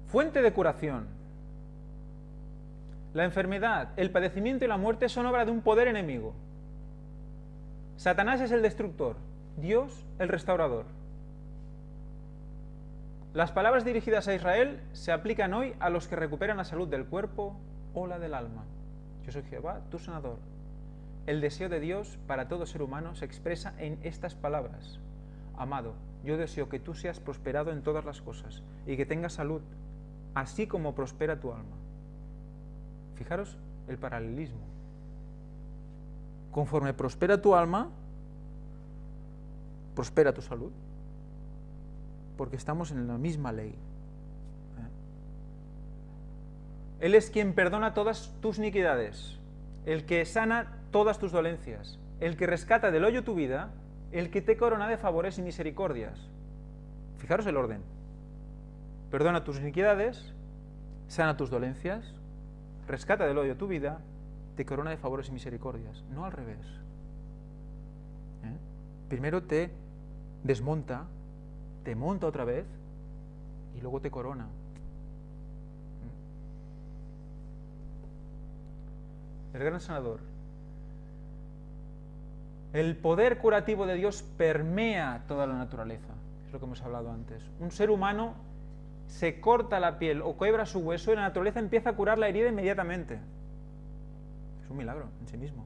Fuente de curación. La enfermedad, el padecimiento y la muerte son obra de un poder enemigo. Satanás es el destructor, Dios el restaurador. Las palabras dirigidas a Israel se aplican hoy a los que recuperan la salud del cuerpo o la del alma. Yo soy Jehová, tu sanador. El deseo de Dios para todo ser humano se expresa en estas palabras. Amado, yo deseo que tú seas prosperado en todas las cosas y que tengas salud, así como prospera tu alma. Fijaros el paralelismo. Conforme prospera tu alma, prospera tu salud, porque estamos en la misma ley. Él es quien perdona todas tus iniquidades, el que sana todas tus dolencias, el que rescata del hoyo tu vida, el que te corona de favores y misericordias. Fijaros el orden. Perdona tus iniquidades, sana tus dolencias, rescata del hoyo tu vida, te corona de favores y misericordias. No al revés. Primero te desmonta, te monta otra vez y luego te corona. El gran sanador. El poder curativo de Dios permea toda la naturaleza. Es lo que hemos hablado antes. Un ser humano se corta la piel o quiebra su hueso y la naturaleza empieza a curar la herida inmediatamente. Es un milagro en sí mismo.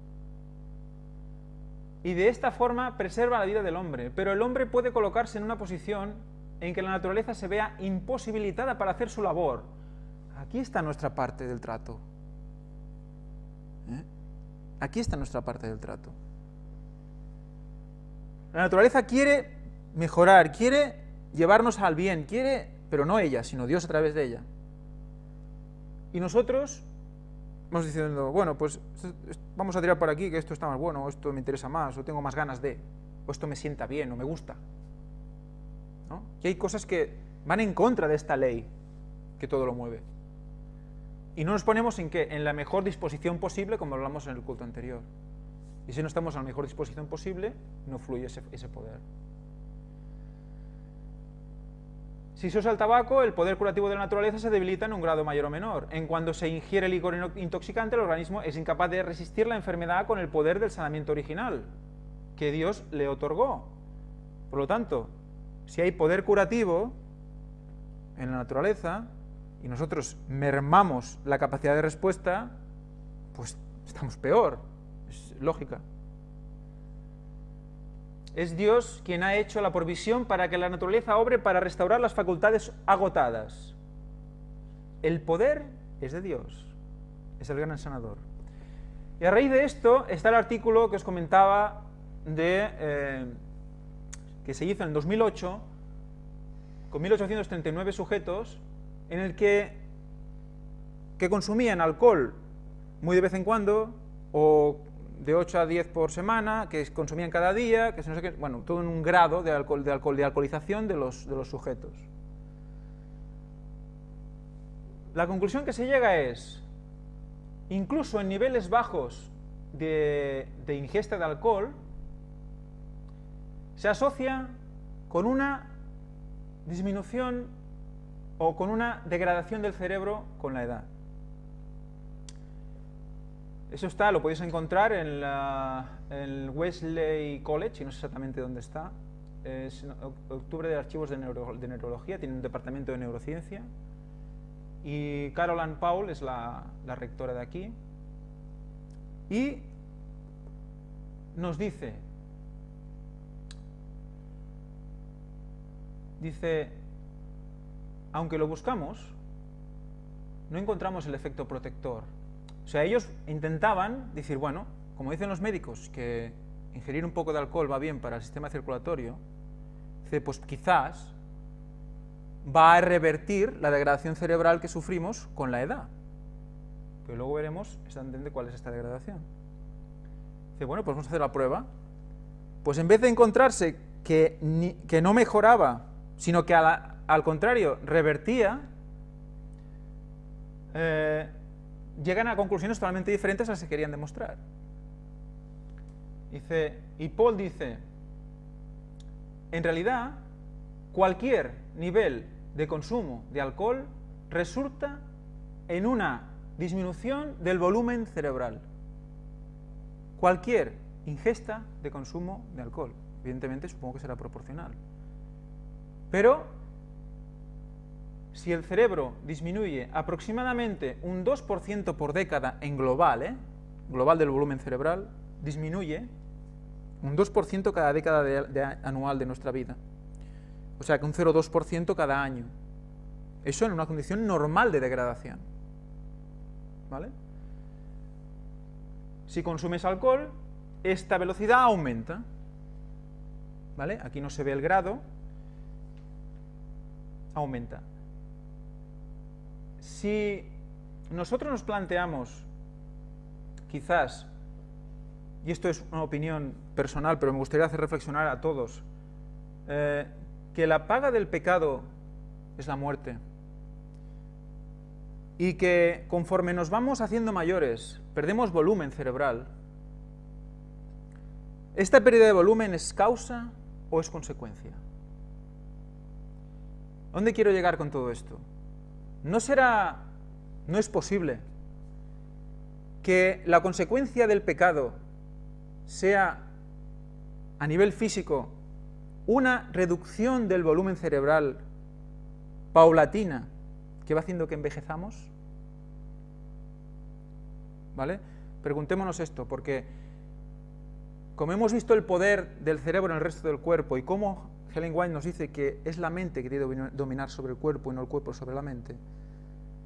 Y de esta forma preserva la vida del hombre. Pero el hombre puede colocarse en una posición en que la naturaleza se vea imposibilitada para hacer su labor. Aquí está nuestra parte del trato. Aquí está nuestra parte del trato. La naturaleza quiere mejorar, quiere llevarnos al bien, quiere, pero no ella, sino Dios a través de ella. Y nosotros vamos diciendo, bueno, pues vamos a tirar por aquí, que esto está más bueno, o esto me interesa más, o tengo más ganas de, o esto me sienta bien, o me gusta. ¿No? Y hay cosas que van en contra de esta ley que todo lo mueve. Y no nos ponemos en la mejor disposición posible, como hablamos en el culto anterior. Y si no estamos en la mejor disposición posible, no fluye ese poder. Si se usa el tabaco, el poder curativo de la naturaleza se debilita en un grado mayor o menor. En cuando se ingiere licor intoxicante, el organismo es incapaz de resistir la enfermedad con el poder del sanamiento original que Dios le otorgó. Por lo tanto, si hay poder curativo en la naturaleza y nosotros mermamos la capacidad de respuesta, pues estamos peor. Es lógica. Es Dios quien ha hecho la provisión para que la naturaleza obre para restaurar las facultades agotadas. El poder es de Dios, es el gran sanador. Y a raíz de esto está el artículo que os comentaba que se hizo en 2008 con 1.839 sujetos en el que consumían alcohol muy de vez en cuando, o de 8 a 10 por semana, que consumían cada día, que no sé qué, bueno, todo en un grado de alcoholización de los sujetos. La conclusión que se llega es, incluso en niveles bajos de ingesta de alcohol, se asocia con una disminución o con una degradación del cerebro con la edad. Eso lo podéis encontrar en el Wesley College, y no sé exactamente dónde está. Es en octubre de archivos de neurología, tiene un departamento de neurociencia. Y Carol Ann Powell es la rectora de aquí. Y nos dice, aunque lo buscamos, no encontramos el efecto protector. O sea, ellos intentaban decir, bueno, como dicen los médicos, que ingerir un poco de alcohol va bien para el sistema circulatorio, dice, pues quizás va a revertir la degradación cerebral que sufrimos con la edad. Pero luego veremos exactamente cuál es esta degradación. Dice, bueno, pues vamos a hacer la prueba. Pues en vez de encontrarse que no mejoraba, sino que al contrario, revertía, llegan a conclusiones totalmente diferentes a las que querían demostrar. Y Paul dice, en realidad, cualquier nivel de consumo de alcohol resulta en una disminución del volumen cerebral. Cualquier ingesta de consumo de alcohol. Evidentemente, supongo que será proporcional. Pero, si el cerebro disminuye aproximadamente un 2% por década en global, global del volumen cerebral, disminuye un 2% cada década anual de nuestra vida. O sea que un 0,2% cada año. Eso en una condición normal de degradación. ¿Vale? Si consumes alcohol, esta velocidad aumenta. ¿Vale? Aquí no se ve el grado. Aumenta. Si nosotros nos planteamos, quizás, y esto es una opinión personal, pero me gustaría hacer reflexionar a todos, que la paga del pecado es la muerte, y que conforme nos vamos haciendo mayores, perdemos volumen cerebral. ¿Esta pérdida de volumen es causa o es consecuencia? ¿Dónde quiero llegar con todo esto? No es posible que la consecuencia del pecado sea, a nivel físico, una reducción del volumen cerebral paulatina que va haciendo que envejezamos. ¿Vale? Preguntémonos esto, porque como hemos visto el poder del cerebro en el resto del cuerpo y cómo Ellen White nos dice que es la mente que tiene que dominar sobre el cuerpo y no el cuerpo sobre la mente,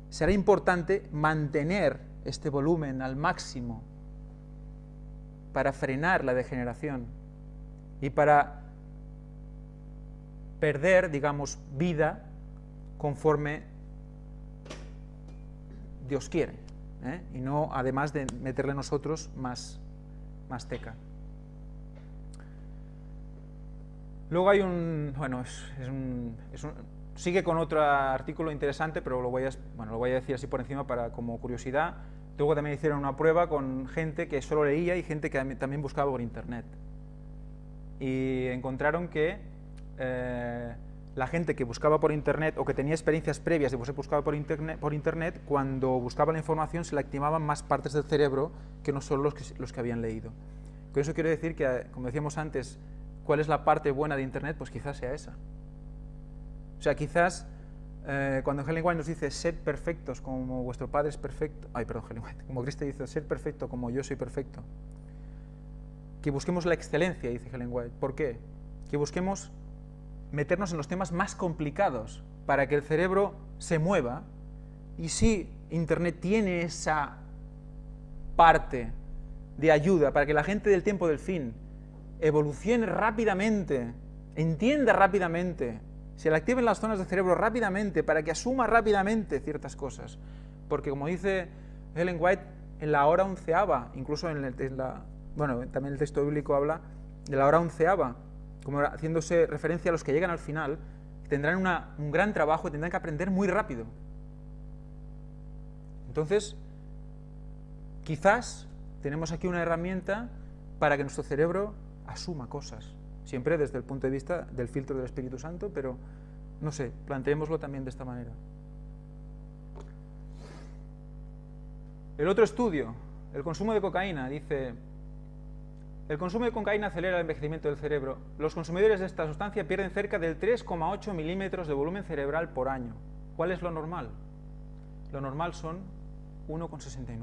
será importante mantener este volumen al máximo para frenar la degeneración y para perder, digamos, vida conforme Dios quiere, y no además de meterle nosotros más teca. Luego hay sigue con otro artículo interesante, pero lo voy a decir así por encima como curiosidad. Luego también hicieron una prueba con gente que solo leía y gente que también buscaba por internet. Y encontraron que la gente que buscaba por internet o que tenía experiencias previas de buscar por internet, cuando buscaba la información se le activaban más partes del cerebro que no solo los que habían leído. Con eso quiero decir que, como decíamos antes, ¿cuál es la parte buena de internet? Pues quizás sea esa. O sea, quizás cuando Ellen White nos dice sed perfectos como vuestro Padre es perfecto, como Cristo dice, sed perfecto como yo soy perfecto, que busquemos la excelencia, dice Ellen White. ¿Por qué? Que busquemos meternos en los temas más complicados para que el cerebro se mueva, y si internet tiene esa parte de ayuda para que la gente del tiempo del fin evolucione rápidamente, entienda rápidamente, se le activen las zonas del cerebro rápidamente para que asuma rápidamente ciertas cosas. Porque como dice Ellen White, en la hora onceava, incluso también el texto bíblico habla de la hora onceava, como haciéndose referencia a los que llegan al final, tendrán un gran trabajo y tendrán que aprender muy rápido. Entonces, quizás tenemos aquí una herramienta para que nuestro cerebro asuma cosas, siempre desde el punto de vista del filtro del Espíritu Santo, pero no sé, planteémoslo también de esta manera. El otro estudio, el consumo de cocaína, dice: el consumo de cocaína acelera el envejecimiento del cerebro. Los consumidores de esta sustancia pierden cerca del 3,8 milímetros de volumen cerebral por año. ¿Cuál es lo normal? Lo normal son 1,69.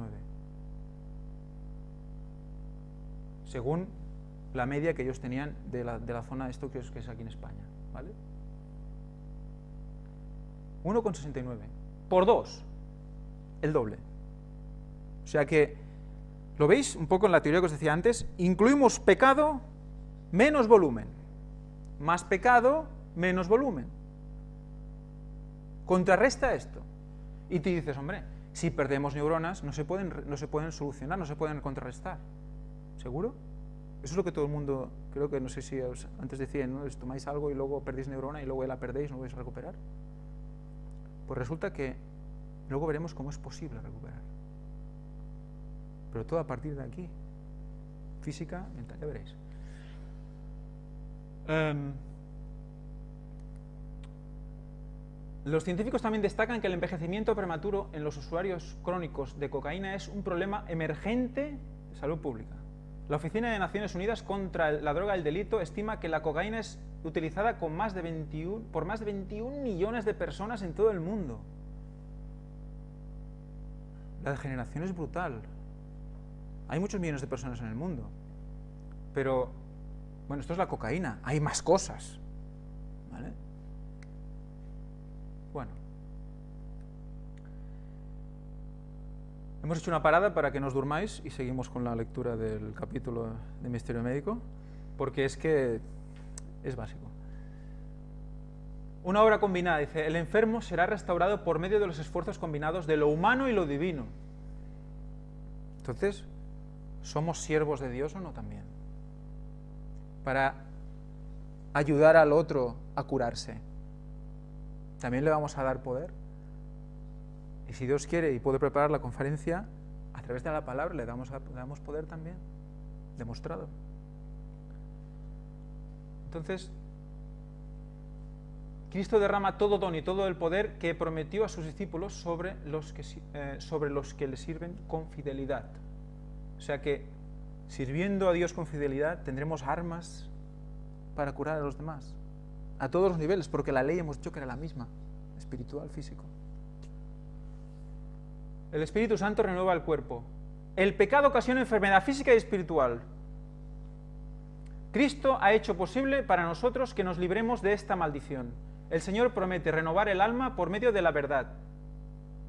Según la media que ellos tenían de la zona, esto que es aquí en España, ¿vale? 1,69. Por 2, el doble. O sea que, ¿lo veis un poco en la teoría que os decía antes? Incluimos pecado menos volumen. Más pecado, menos volumen. Contrarresta esto. Y tú dices, hombre, si perdemos neuronas, no se pueden solucionar, no se pueden contrarrestar. ¿Seguro? Eso es lo que todo el mundo, creo que, no sé si antes decían, ¿no? Tomáis algo y luego perdéis neurona y luego la perdéis, no lo vais a recuperar. Pues resulta que luego veremos cómo es posible recuperar. Pero todo a partir de aquí. Física, mental, ya veréis. Los científicos también destacan que el envejecimiento prematuro en los usuarios crónicos de cocaína es un problema emergente de salud pública. La Oficina de Naciones Unidas contra la Droga y el Delito estima que la cocaína es utilizada por más de 21 millones de personas en todo el mundo. La degeneración es brutal. Hay muchos millones de personas en el mundo. Pero, bueno, esto es la cocaína. Hay más cosas. ¿Vale? Bueno. Hemos hecho una parada para que no os durmáis y seguimos con la lectura del capítulo de Misterio Médico, porque es que es básico. Una obra combinada, dice: el enfermo será restaurado por medio de los esfuerzos combinados de lo humano y lo divino. Entonces, ¿somos siervos de Dios o no también? Para ayudar al otro a curarse. ¿También le vamos a dar poder? Y si Dios quiere y puede preparar la conferencia, a través de la palabra le damos poder también, demostrado. Entonces, Cristo derrama todo don y todo el poder que prometió a sus discípulos sobre los que le sirven con fidelidad. O sea que, sirviendo a Dios con fidelidad, tendremos armas para curar a los demás, a todos los niveles, porque la ley hemos dicho que era la misma, espiritual, físico. El Espíritu Santo renueva el cuerpo. El pecado ocasiona enfermedad física y espiritual. Cristo ha hecho posible para nosotros que nos libremos de esta maldición. El Señor promete renovar el alma por medio de la verdad.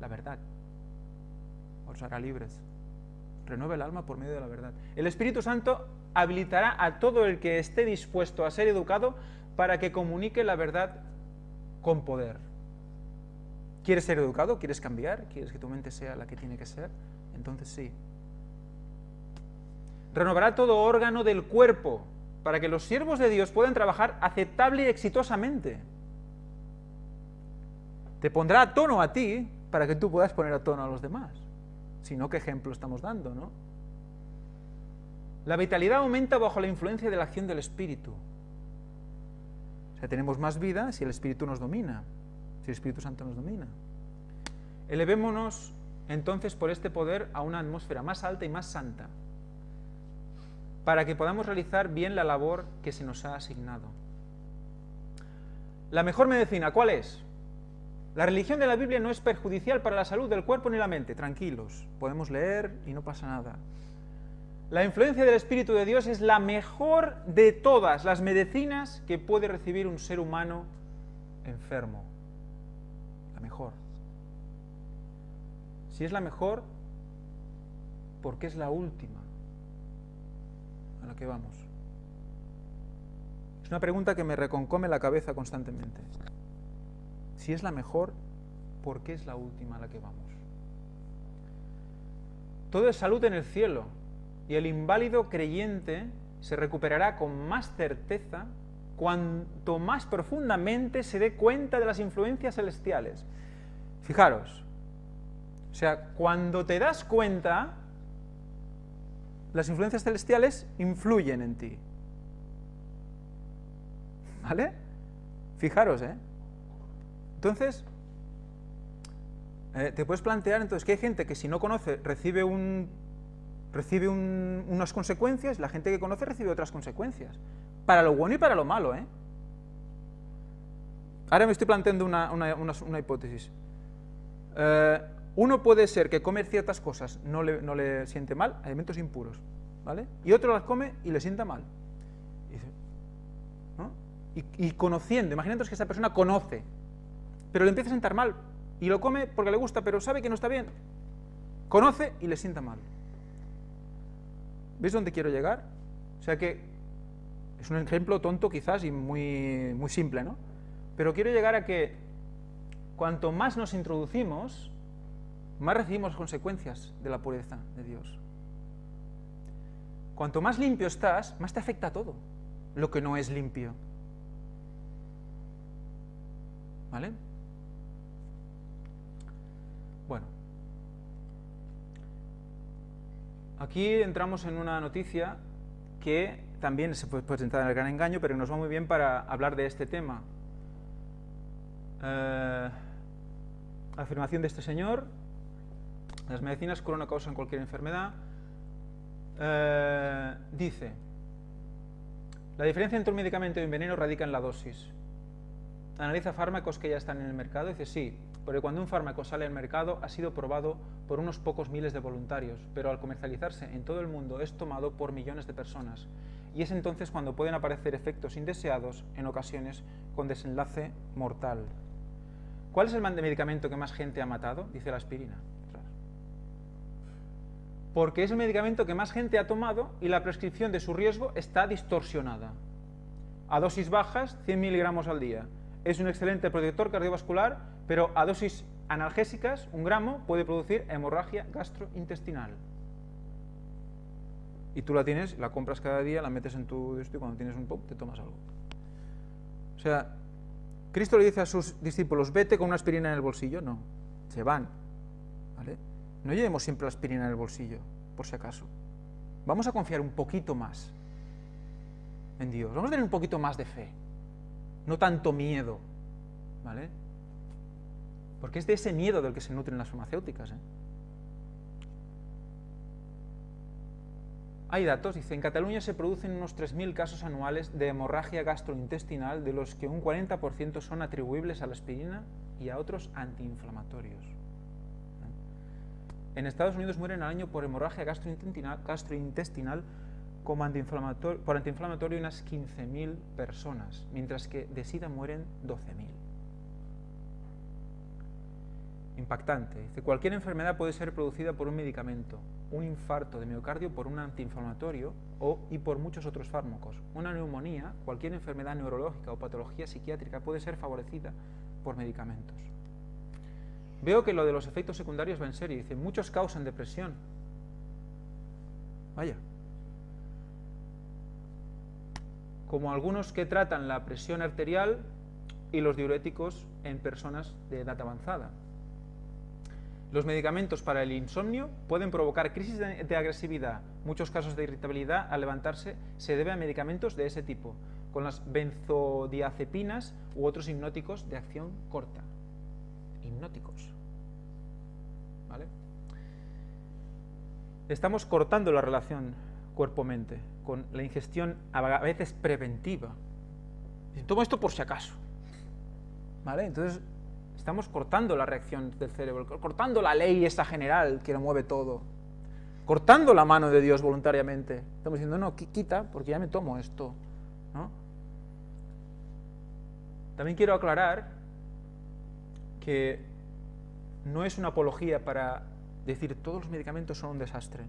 La verdad os hará libres. Renueva el alma por medio de la verdad. El Espíritu Santo habilitará a todo el que esté dispuesto a ser educado para que comunique la verdad con poder. ¿Quieres ser educado? ¿Quieres cambiar? ¿Quieres que tu mente sea la que tiene que ser? Entonces sí. Renovará todo órgano del cuerpo para que los siervos de Dios puedan trabajar aceptable y exitosamente. Te pondrá a tono a ti para que tú puedas poner a tono a los demás. Si no, ¿qué ejemplo estamos dando, no? La vitalidad aumenta bajo la influencia de la acción del Espíritu. O sea, tenemos más vida si el Espíritu nos domina. Si el Espíritu Santo nos domina. Elevémonos entonces por este poder a una atmósfera más alta y más santa, para que podamos realizar bien la labor que se nos ha asignado. La mejor medicina, ¿cuál es? La religión de la Biblia no es perjudicial para la salud del cuerpo ni la mente. Tranquilos, podemos leer y no pasa nada. La influencia del Espíritu de Dios es la mejor de todas las medicinas que puede recibir un ser humano enfermo. La mejor. Si es la mejor, ¿por qué es la última a la que vamos? Es una pregunta que me reconcome la cabeza constantemente. Si es la mejor, ¿por qué es la última a la que vamos? todo es salud en el cielo, y el inválido creyente se recuperará con más certeza cuanto más profundamente se dé cuenta de las influencias celestiales. Fijaros, o sea, cuando te das cuenta, las influencias celestiales influyen en ti. ¿Vale? Fijaros, ¿eh? Entonces, te puedes plantear entonces que hay gente que si no conoce recibe unas consecuencias, la gente que conoce recibe otras consecuencias, para lo bueno y para lo malo, ¿eh? Ahora me estoy planteando una hipótesis. Uno puede ser que comer ciertas cosas no le siente mal, alimentos impuros, ¿vale? Y otro las come y le sienta mal. ¿No? Y conociendo, imagínate que esa persona conoce, pero le empieza a sentar mal, y lo come porque le gusta, pero sabe que no está bien. Conoce y le sienta mal. ¿Veis dónde quiero llegar? O sea que es un ejemplo tonto quizás y muy, muy simple, ¿no? Pero quiero llegar a que cuanto más nos introducimos, más recibimos consecuencias de la pureza de Dios. Cuanto más limpio estás, más te afecta todo lo que no es limpio. ¿Vale? Bueno. Aquí entramos en una noticia que también se puede presentar en el gran engaño, pero nos va muy bien para hablar de este tema. Afirmación de este señor: las medicinas curan o causan cualquier enfermedad. Dice: la diferencia entre un medicamento y un veneno radica en la dosis. Analiza fármacos que ya están en el mercado y dice: sí, porque cuando un fármaco sale al mercado ha sido probado por unos pocos miles de voluntarios, pero al comercializarse en todo el mundo es tomado por millones de personas. Y es entonces cuando pueden aparecer efectos indeseados, en ocasiones con desenlace mortal. ¿Cuál es el medicamento que más gente ha matado? Dice la aspirina. Porque es el medicamento que más gente ha tomado y la prescripción de su riesgo está distorsionada. A dosis bajas, 100 miligramos al día. Es un excelente protector cardiovascular, pero a dosis analgésicas, 1 gramo, puede producir hemorragia gastrointestinal. Y tú la tienes, la compras cada día, la metes en tu esto y cuando tienes un pop te tomas algo. O sea, Cristo le dice a sus discípulos: vete con una aspirina en el bolsillo. No, se van, ¿vale? No llevemos siempre la aspirina en el bolsillo, por si acaso. Vamos a confiar un poquito más en Dios. Vamos a tener un poquito más de fe, no tanto miedo, ¿vale? Porque es de ese miedo del que se nutren las farmacéuticas, ¿eh? Hay datos, dice: en Cataluña se producen unos 3.000 casos anuales de hemorragia gastrointestinal, de los que un 40% son atribuibles a la aspirina y a otros antiinflamatorios. En Estados Unidos mueren al año por hemorragia gastrointestinal como por antiinflamatorio unas 15.000 personas, mientras que de SIDA mueren 12.000. Impactante. Dice: cualquier enfermedad puede ser producida por un medicamento, un infarto de miocardio por un antiinflamatorio y por muchos otros fármacos. Una neumonía, cualquier enfermedad neurológica o patología psiquiátrica puede ser favorecida por medicamentos. Veo que lo de los efectos secundarios va en serio. Dice: muchos causan depresión. Vaya. Como algunos que tratan la presión arterial y los diuréticos en personas de edad avanzada. Los medicamentos para el insomnio pueden provocar crisis de agresividad. Muchos casos de irritabilidad al levantarse se debe a medicamentos de ese tipo, con las benzodiazepinas u otros hipnóticos de acción corta. Hipnóticos. ¿Vale? Estamos cortando la relación cuerpo-mente con la ingestión a veces preventiva. Tomo esto por si acaso. ¿Vale? Entonces estamos cortando la reacción del cerebro, cortando la ley esa general que lo mueve todo, cortando la mano de Dios voluntariamente. Estamos diciendo: no, quita, porque ya me tomo esto, ¿no? También quiero aclarar que no es una apología para decir todos los medicamentos son un desastre,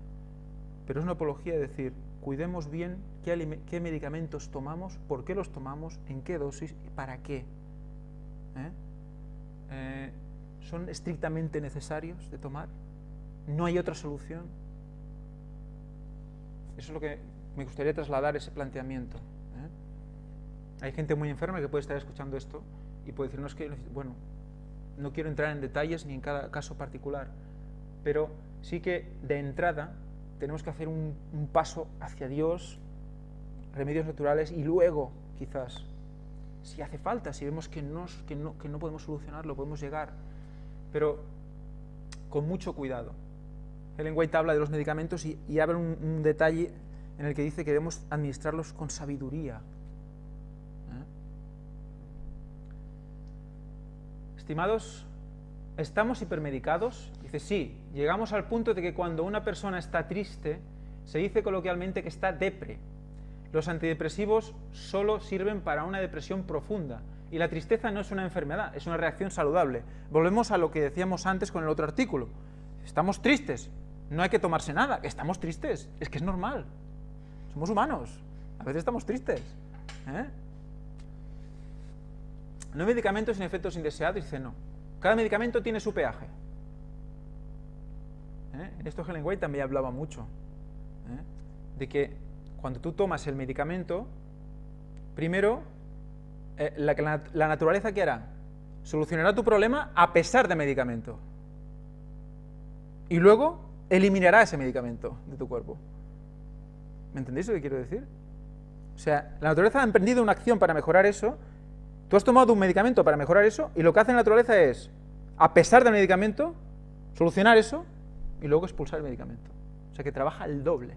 pero es una apología de decir: cuidemos bien qué medicamentos tomamos, por qué los tomamos, en qué dosis y para qué. ¿Son estrictamente necesarios de tomar? ¿No hay otra solución? Eso es lo que me gustaría trasladar, ese planteamiento. Hay gente muy enferma que puede estar escuchando esto y puede decir, no, es que, bueno, no quiero entrar en detalles ni en cada caso particular, pero sí que de entrada tenemos que hacer un paso hacia Dios, remedios naturales, y luego, quizás, si hace falta, si vemos que no podemos solucionarlo, podemos llegar, pero con mucho cuidado. Ellen White habla de los medicamentos y habla un detalle en el que dice que debemos administrarlos con sabiduría. Estimados, ¿estamos hipermedicados? Dice, sí, llegamos al punto de que cuando una persona está triste, se dice coloquialmente que está depre. Los antidepresivos solo sirven para una depresión profunda, y la tristeza no es una enfermedad, es una reacción saludable. Volvemos a lo que decíamos antes con el otro artículo. Estamos tristes, no hay que tomarse nada, estamos tristes, es que es normal. Somos humanos, a veces estamos tristes. No hay medicamentos sin efectos indeseados, dice no. Cada medicamento tiene su peaje. En esto Ellen White también hablaba mucho. De que cuando tú tomas el medicamento, primero, la naturaleza, ¿qué hará? Solucionará tu problema a pesar del medicamento. Y luego eliminará ese medicamento de tu cuerpo. ¿Me entendéis lo que quiero decir? O sea, la naturaleza ha emprendido una acción para mejorar eso. Tú has tomado un medicamento para mejorar eso, y lo que hace la naturaleza es, a pesar del medicamento, solucionar eso y luego expulsar el medicamento. O sea que trabaja el doble.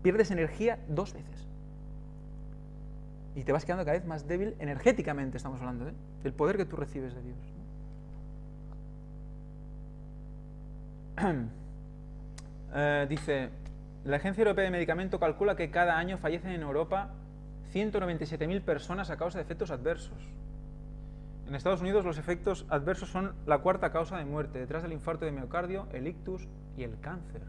Pierdes energía 2 veces. Y te vas quedando cada vez más débil energéticamente, estamos hablando, del poder que tú recibes de Dios. Dice, la Agencia Europea de Medicamento calcula que cada año fallecen en Europa 197.000 personas a causa de efectos adversos. En Estados Unidos los efectos adversos son la 4ª causa de muerte, detrás del infarto de miocardio, el ictus y el cáncer.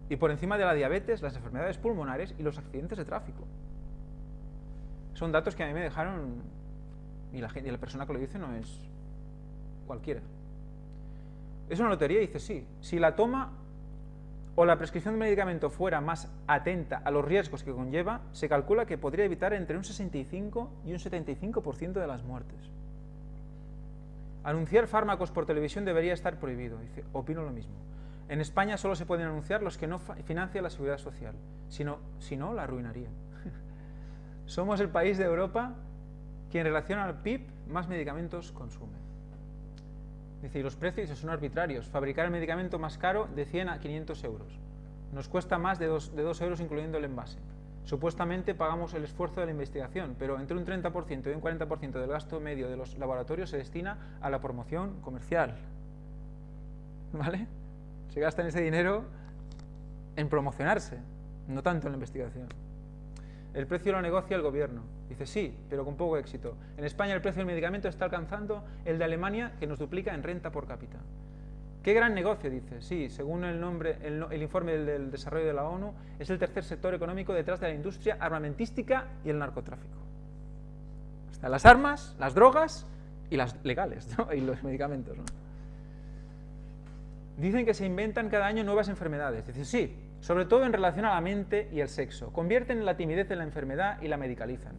Y por encima de la diabetes, las enfermedades pulmonares y los accidentes de tráfico. Son datos que a mí me dejaron, y la persona que lo dice no es cualquiera. ¿Es una lotería? Dice sí. Si la toma o la prescripción de medicamento fuera más atenta a los riesgos que conlleva, se calcula que podría evitar entre un 65 y un 75% de las muertes. Anunciar fármacos por televisión debería estar prohibido. Dice, opino lo mismo. En España solo se pueden anunciar los que no financia la seguridad social, si no, la arruinaría. Somos el país de Europa que en relación al PIB más medicamentos consume. Dice, y los precios son arbitrarios. Fabricar el medicamento más caro de 100 a 500 euros. Nos cuesta más de 2 euros incluyendo el envase. Supuestamente pagamos el esfuerzo de la investigación, pero entre un 30% y un 40% del gasto medio de los laboratorios se destina a la promoción comercial. ¿Vale? Se gastan ese dinero en promocionarse, no tanto en la investigación. El precio lo negocia el gobierno. Dice, sí, pero con poco éxito. En España el precio del medicamento está alcanzando el de Alemania, que nos duplica en renta por cápita. ¡Qué gran negocio!, dice. Sí, según el informe del desarrollo de la ONU, es el tercer sector económico detrás de la industria armamentística y el narcotráfico. Están las armas, las drogas y las legales, ¿no? Y los medicamentos, ¿no? Dicen que se inventan cada año nuevas enfermedades. Dice, sí, sobre todo en relación a la mente y el sexo. Convierten la timidez en la enfermedad y la medicalizan.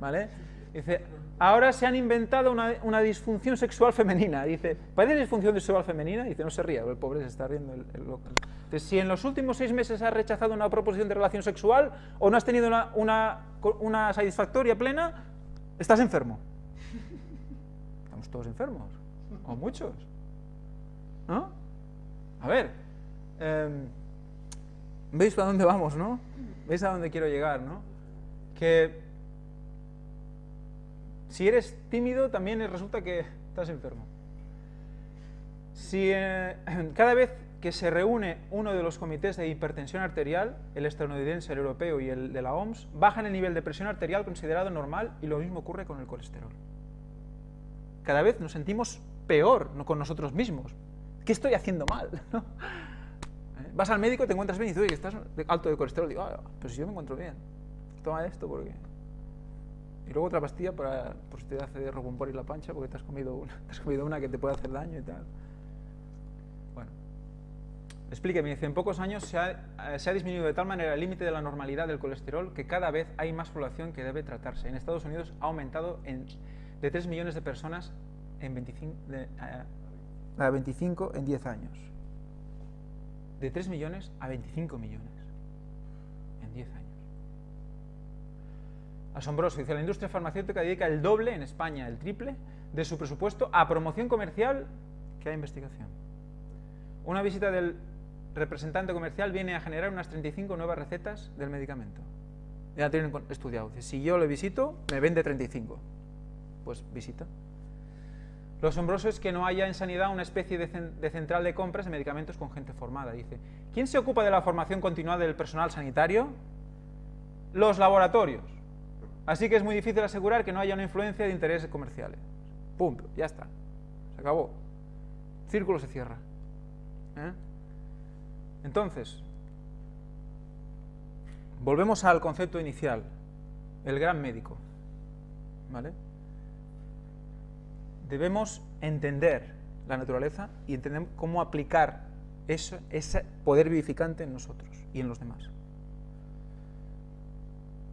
¿Vale? Dice, ahora se han inventado una disfunción sexual femenina. Dice, ¿parece disfunción sexual femenina? Dice, no se ría, el pobre se está riendo el loco. Dice, si en los últimos 6 meses has rechazado una proposición de relación sexual o no has tenido una satisfactoria plena, estás enfermo. Estamos todos enfermos, o muchos. ¿No? A ver, ¿veis a dónde vamos, no? ¿Veis a dónde quiero llegar, no? Que si eres tímido también resulta que estás enfermo. Si cada vez que se reúne uno de los comités de hipertensión arterial, el estadounidense, el europeo y el de la OMS, bajan el nivel de presión arterial considerado normal, y lo mismo ocurre con el colesterol. Cada vez nos sentimos peor, no con nosotros mismos. ¿Qué estoy haciendo mal? ¿No? Vas al médico, te encuentras bien y dices, oye, que estás alto de colesterol. Digo, pero si yo me encuentro bien, toma esto porque... Y luego otra pastilla por si te hace romper la pancha porque te has comido una que te puede hacer daño y tal. Bueno, Explíqueme, dice, en pocos años se ha disminuido de tal manera el límite de la normalidad del colesterol que cada vez hay más población que debe tratarse. En Estados Unidos ha aumentado de 3 millones de personas a 25 en 10 años. De 3 millones a 25 millones en 10 años. Asombroso. Dice, la industria farmacéutica dedica el doble, en España el triple, de su presupuesto a promoción comercial que a investigación. Una visita del representante comercial viene a generar unas 35 nuevas recetas del medicamento. Ya tienen estudiado. Dice, si yo le visito, me vende 35. Pues visita. Lo asombroso es que no haya en sanidad una especie de central de compras de medicamentos con gente formada. Dice, ¿quién se ocupa de la formación continuada del personal sanitario? Los laboratorios. Así que es muy difícil asegurar que no haya una influencia de intereses comerciales. Punto, ya está. Se acabó. El círculo se cierra. Entonces, volvemos al concepto inicial, el gran médico. ¿Vale? Debemos entender la naturaleza y entender cómo aplicar ese poder vivificante en nosotros y en los demás.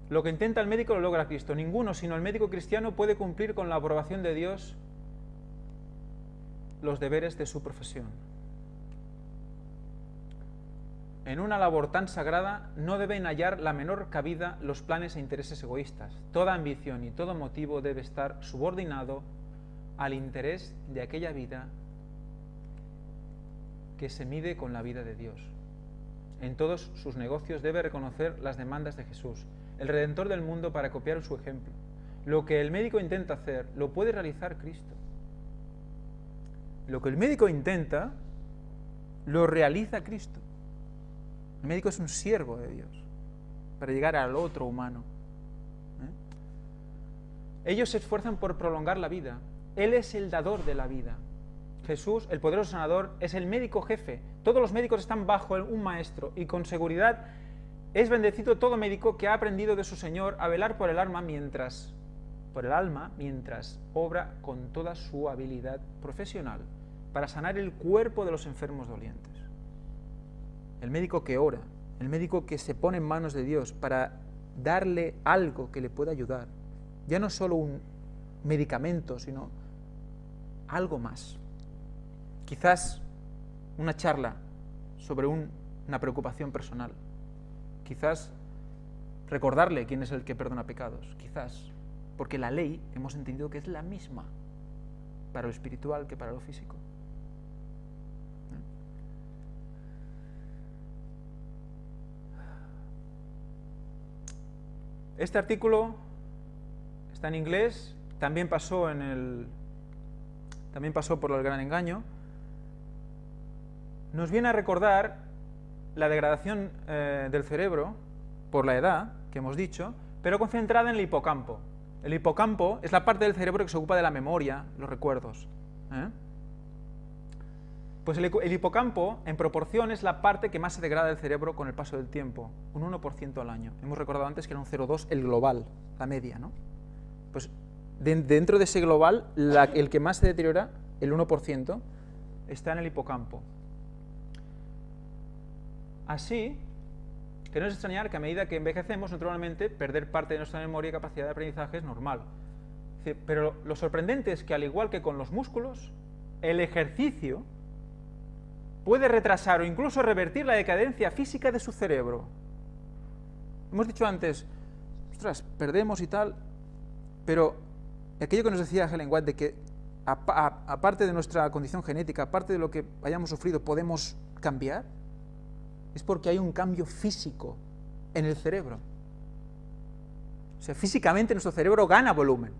Lo que intenta el médico lo logra Cristo. Ninguno, sino el médico cristiano, puede cumplir con la aprobación de Dios los deberes de su profesión. En una labor tan sagrada no deben hallar la menor cabida los planes e intereses egoístas. Toda ambición y todo motivo debe estar subordinado al interés de aquella vida que se mide con la vida de Dios. En todos sus negocios debe reconocer las demandas de Jesús, el Redentor del mundo, para copiar su ejemplo. Lo que el médico intenta hacer, lo puede realizar Cristo. Lo que el médico intenta, lo realiza Cristo. El médico es un siervo de Dios para llegar al otro humano. Ellos se esfuerzan por prolongar la vida. Él es el dador de la vida. Jesús, el poderoso sanador, es el médico jefe. Todos los médicos están bajo un maestro y con seguridad es bendecido todo médico que ha aprendido de su Señor a velar por el alma mientras obra con toda su habilidad profesional para sanar el cuerpo de los enfermos dolientes. El médico que ora, el médico que se pone en manos de Dios para darle algo que le pueda ayudar. Ya no solo un medicamento, sino algo más. Quizás una charla sobre una preocupación personal. Quizás recordarle quién es el que perdona pecados. Quizás, porque la ley hemos entendido que es la misma para lo espiritual que para lo físico. Este artículo está en inglés, también pasó por el Gran Engaño. Nos viene a recordar la degradación del cerebro por la edad, que hemos dicho, pero concentrada en el hipocampo. El hipocampo es la parte del cerebro que se ocupa de la memoria, los recuerdos. Pues el hipocampo, en proporción, es la parte que más se degrada del cerebro con el paso del tiempo, un 1% al año. Hemos recordado antes que era un 0,2 el global, la media, ¿no? Pues dentro de ese global, el que más se deteriora, el 1%, está en el hipocampo. Así que no es extrañar que a medida que envejecemos, naturalmente, perder parte de nuestra memoria y capacidad de aprendizaje es normal. Pero lo sorprendente es que, al igual que con los músculos, el ejercicio puede retrasar o incluso revertir la decadencia física de su cerebro. Hemos dicho antes, ostras, perdemos y tal, pero aquello que nos decía Helen White de que aparte de nuestra condición genética, aparte de lo que hayamos sufrido, podemos cambiar, es porque hay un cambio físico en el cerebro. O sea, físicamente nuestro cerebro gana volumen,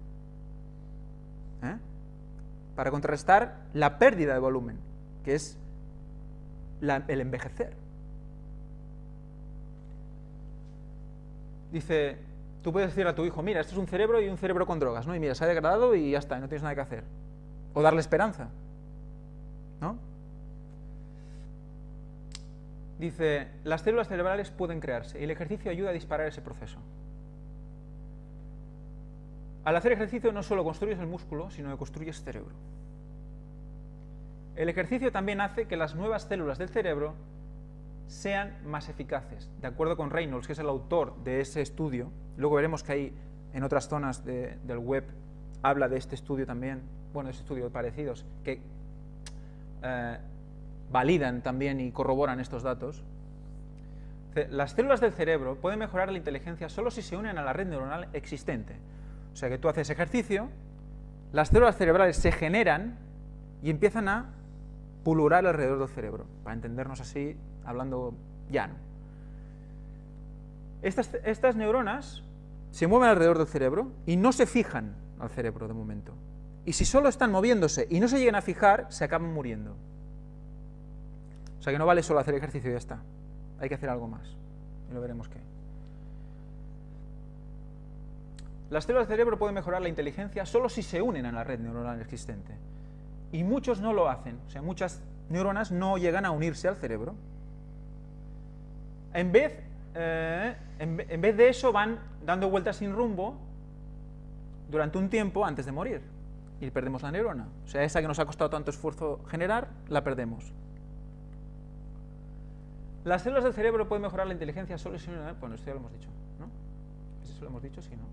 para contrarrestar la pérdida de volumen, que es el envejecer. Dice, tú puedes decir a tu hijo, mira, esto es un cerebro y un cerebro con drogas, ¿no? Y mira, se ha degradado y ya está, y no tienes nada que hacer. O darle esperanza, ¿no? Dice, las células cerebrales pueden crearse y el ejercicio ayuda a disparar ese proceso. Al hacer ejercicio no solo construyes el músculo, sino que construyes cerebro. El ejercicio también hace que las nuevas células del cerebro sean más eficaces. De acuerdo con Reynolds, que es el autor de ese estudio, luego veremos que hay en otras zonas del web habla de este estudio también, bueno, de este estudio parecidos, que validan también y corroboran estos datos. Las células del cerebro pueden mejorar la inteligencia solo si se unen a la red neuronal existente. O sea que tú haces ejercicio, las células cerebrales se generan y empiezan a pulular alrededor del cerebro, para entendernos así, hablando llano. Estas neuronas se mueven alrededor del cerebro y no se fijan al cerebro de momento. Y si solo están moviéndose y no se llegan a fijar, se acaban muriendo. O sea que no vale solo hacer ejercicio y ya está. Hay que hacer algo más. Y lo veremos qué. Las células del cerebro pueden mejorar la inteligencia solo si se unen a la red neuronal existente. Y muchos no lo hacen. O sea, muchas neuronas no llegan a unirse al cerebro. En vez de eso van dando vueltas sin rumbo durante un tiempo antes de morir. Y perdemos la neurona. O sea, esa que nos ha costado tanto esfuerzo generar, la perdemos. Las células del cerebro pueden mejorar la inteligencia solo si... Bueno, esto ya lo hemos dicho, ¿no? ¿Eso lo hemos dicho? Sí, ¿no?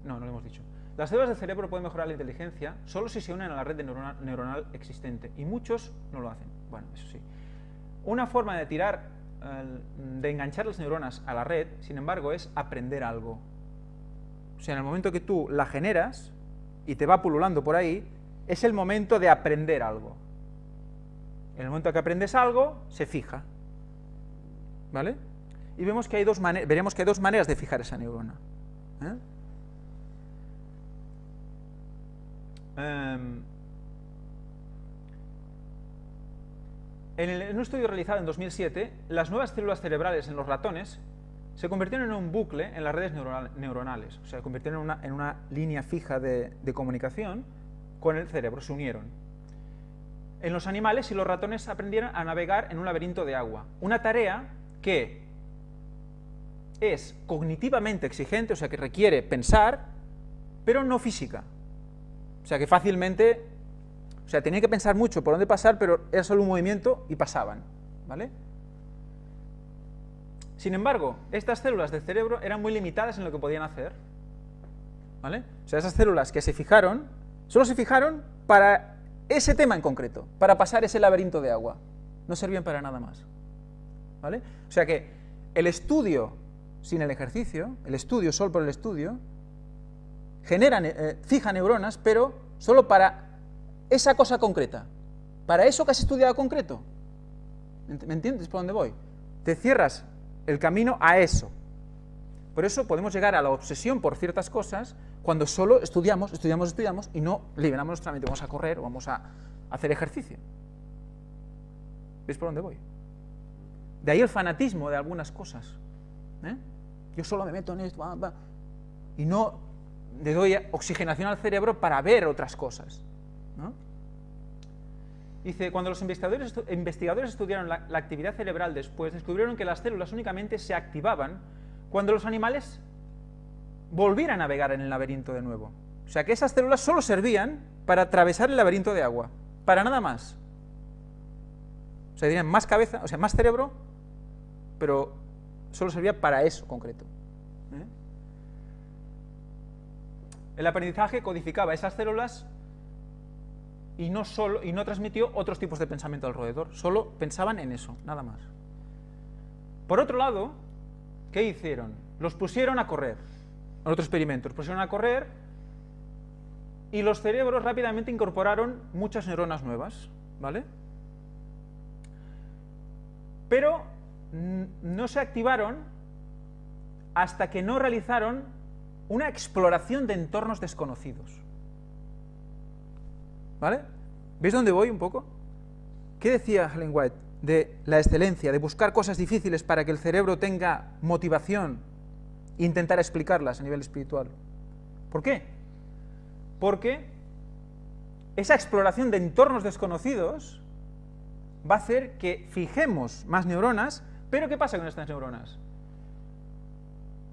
No, no lo hemos dicho. Las células del cerebro pueden mejorar la inteligencia solo si se unen a la red neuronal existente. Y muchos no lo hacen. Bueno, eso sí. Una forma de de enganchar las neuronas a la red, sin embargo, es aprender algo. O sea, en el momento que tú la generas y te va pululando por ahí, es el momento de aprender algo. En el momento que aprendes algo, se fija. ¿Vale? Y veremos que hay dos maneras de fijar esa neurona. En un estudio realizado en 2007, las nuevas células cerebrales en los ratones se convirtieron en un bucle en las redes neuronales. O sea, se convirtieron en una línea fija de comunicación con el cerebro, se unieron. En los animales y los ratones aprendieron a navegar en un laberinto de agua. Una tarea que es cognitivamente exigente, o sea, que requiere pensar, pero no física. O sea, que fácilmente, o sea, tenían que pensar mucho por dónde pasar, pero era solo un movimiento y pasaban, ¿vale? Sin embargo, estas células del cerebro eran muy limitadas en lo que podían hacer, ¿vale? O sea, esas células que se fijaron, solo se fijaron para ese tema en concreto, para pasar ese laberinto de agua. No servían para nada más, ¿vale? O sea que el estudio sin el ejercicio, el estudio solo por el estudio, fija neuronas, pero solo para esa cosa concreta, para eso que has estudiado concreto. ¿Me entiendes por dónde voy? Te cierras el camino a eso. Por eso podemos llegar a la obsesión por ciertas cosas cuando solo estudiamos y no liberamos nuestra mente. Vamos a correr o vamos a hacer ejercicio. ¿Veis por dónde voy? De ahí el fanatismo de algunas cosas. Yo solo me meto en esto y no le doy oxigenación al cerebro para ver otras cosas, ¿no? Dice, cuando los investigadores estudiaron la actividad cerebral después, descubrieron que las células únicamente se activaban cuando los animales volvieran a navegar en el laberinto de nuevo. O sea que esas células solo servían para atravesar el laberinto de agua, para nada más. O sea, tenían más cabeza, o sea, más cerebro, pero solo servía para eso concreto. El aprendizaje codificaba esas células y no transmitió otros tipos de pensamiento alrededor, solo pensaban en eso, nada más. Por otro lado, ¿qué hicieron? Los pusieron a correr, en otro experimento, los pusieron a correr y los cerebros rápidamente incorporaron muchas neuronas nuevas, ¿vale? Pero no se activaron hasta que no realizaron una exploración de entornos desconocidos. ¿Vale? ¿Veis dónde voy un poco? ¿Qué decía Ellen White de la excelencia, de buscar cosas difíciles para que el cerebro tenga motivación e intentar explicarlas a nivel espiritual? ¿Por qué? Porque esa exploración de entornos desconocidos va a hacer que fijemos más neuronas, pero ¿qué pasa con estas neuronas?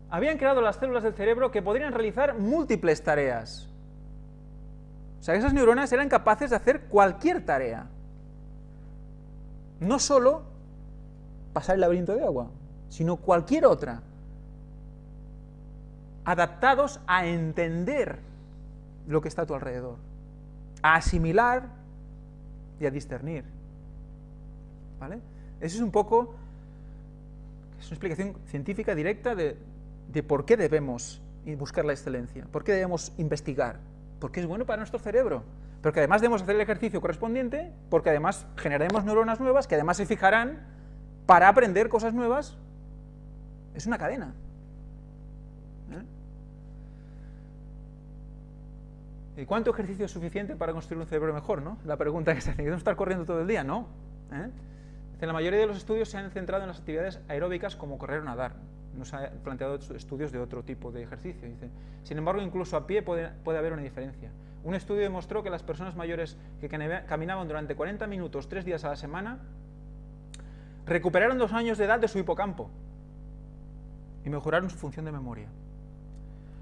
Habían creado las células del cerebro que podrían realizar múltiples tareas. O sea, esas neuronas eran capaces de hacer cualquier tarea. No solo pasar el laberinto de agua, sino cualquier otra, adaptados a entender lo que está a tu alrededor, a asimilar y a discernir. ¿Vale? Eso es un poco, es una explicación científica directa de por qué debemos buscar la excelencia, por qué debemos investigar, porque es bueno para nuestro cerebro, porque además debemos hacer el ejercicio correspondiente, porque además generaremos neuronas nuevas que además se fijarán para aprender cosas nuevas. Es una cadena. ¿Y cuánto ejercicio es suficiente para construir un cerebro mejor, no? La pregunta que se hace, ¿debemos estar corriendo todo el día? No. La mayoría de los estudios se han centrado en las actividades aeróbicas como correr o nadar. No se han planteado estudios de otro tipo de ejercicio. Dice. Sin embargo, incluso a pie puede haber una diferencia. Un estudio demostró que las personas mayores que caminaban durante 40 minutos 3 días a la semana recuperaron 2 años de edad de su hipocampo y mejoraron su función de memoria.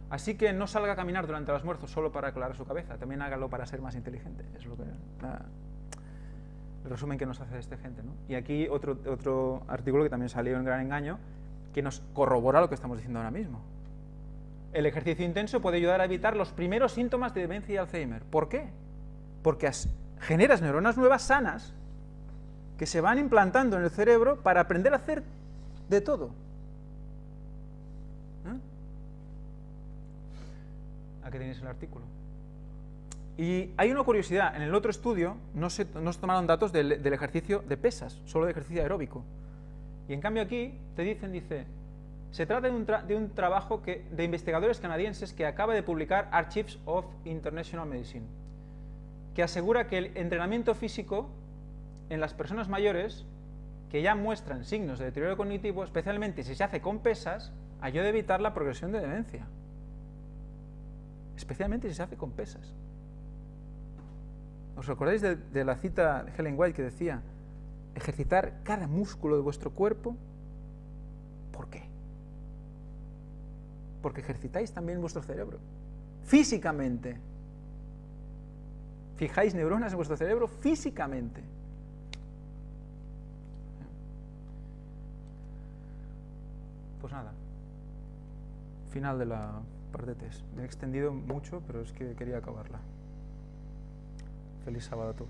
Así que no salga a caminar durante el almuerzo solo para aclarar su cabeza, también hágalo para ser más inteligente. Es lo que el resumen que nos hace esta gente, ¿no? Y aquí otro artículo que también salió en Gran Engaño, que nos corrobora lo que estamos diciendo ahora mismo. El ejercicio intenso puede ayudar a evitar los primeros síntomas de demencia y Alzheimer. ¿Por qué? Porque generas neuronas nuevas sanas que se van implantando en el cerebro para aprender a hacer de todo. Aquí tenéis el artículo. Y hay una curiosidad, en el otro estudio no se tomaron datos del ejercicio de pesas, solo de ejercicio aeróbico. Y en cambio aquí dice, se trata de un trabajo de investigadores canadienses que acaba de publicar Archives of International Medicine, que asegura que el entrenamiento físico en las personas mayores que ya muestran signos de deterioro cognitivo, especialmente si se hace con pesas, ayuda a evitar la progresión de demencia. Especialmente si se hace con pesas. ¿Os acordáis de la cita de Helen White que decía, ejercitar cada músculo de vuestro cuerpo? ¿Por qué? Porque ejercitáis también vuestro cerebro, físicamente. Fijáis neuronas en vuestro cerebro físicamente. Pues nada, final de la parte de test. Me he extendido mucho, pero es que quería acabarla. Feliz sábado a todos.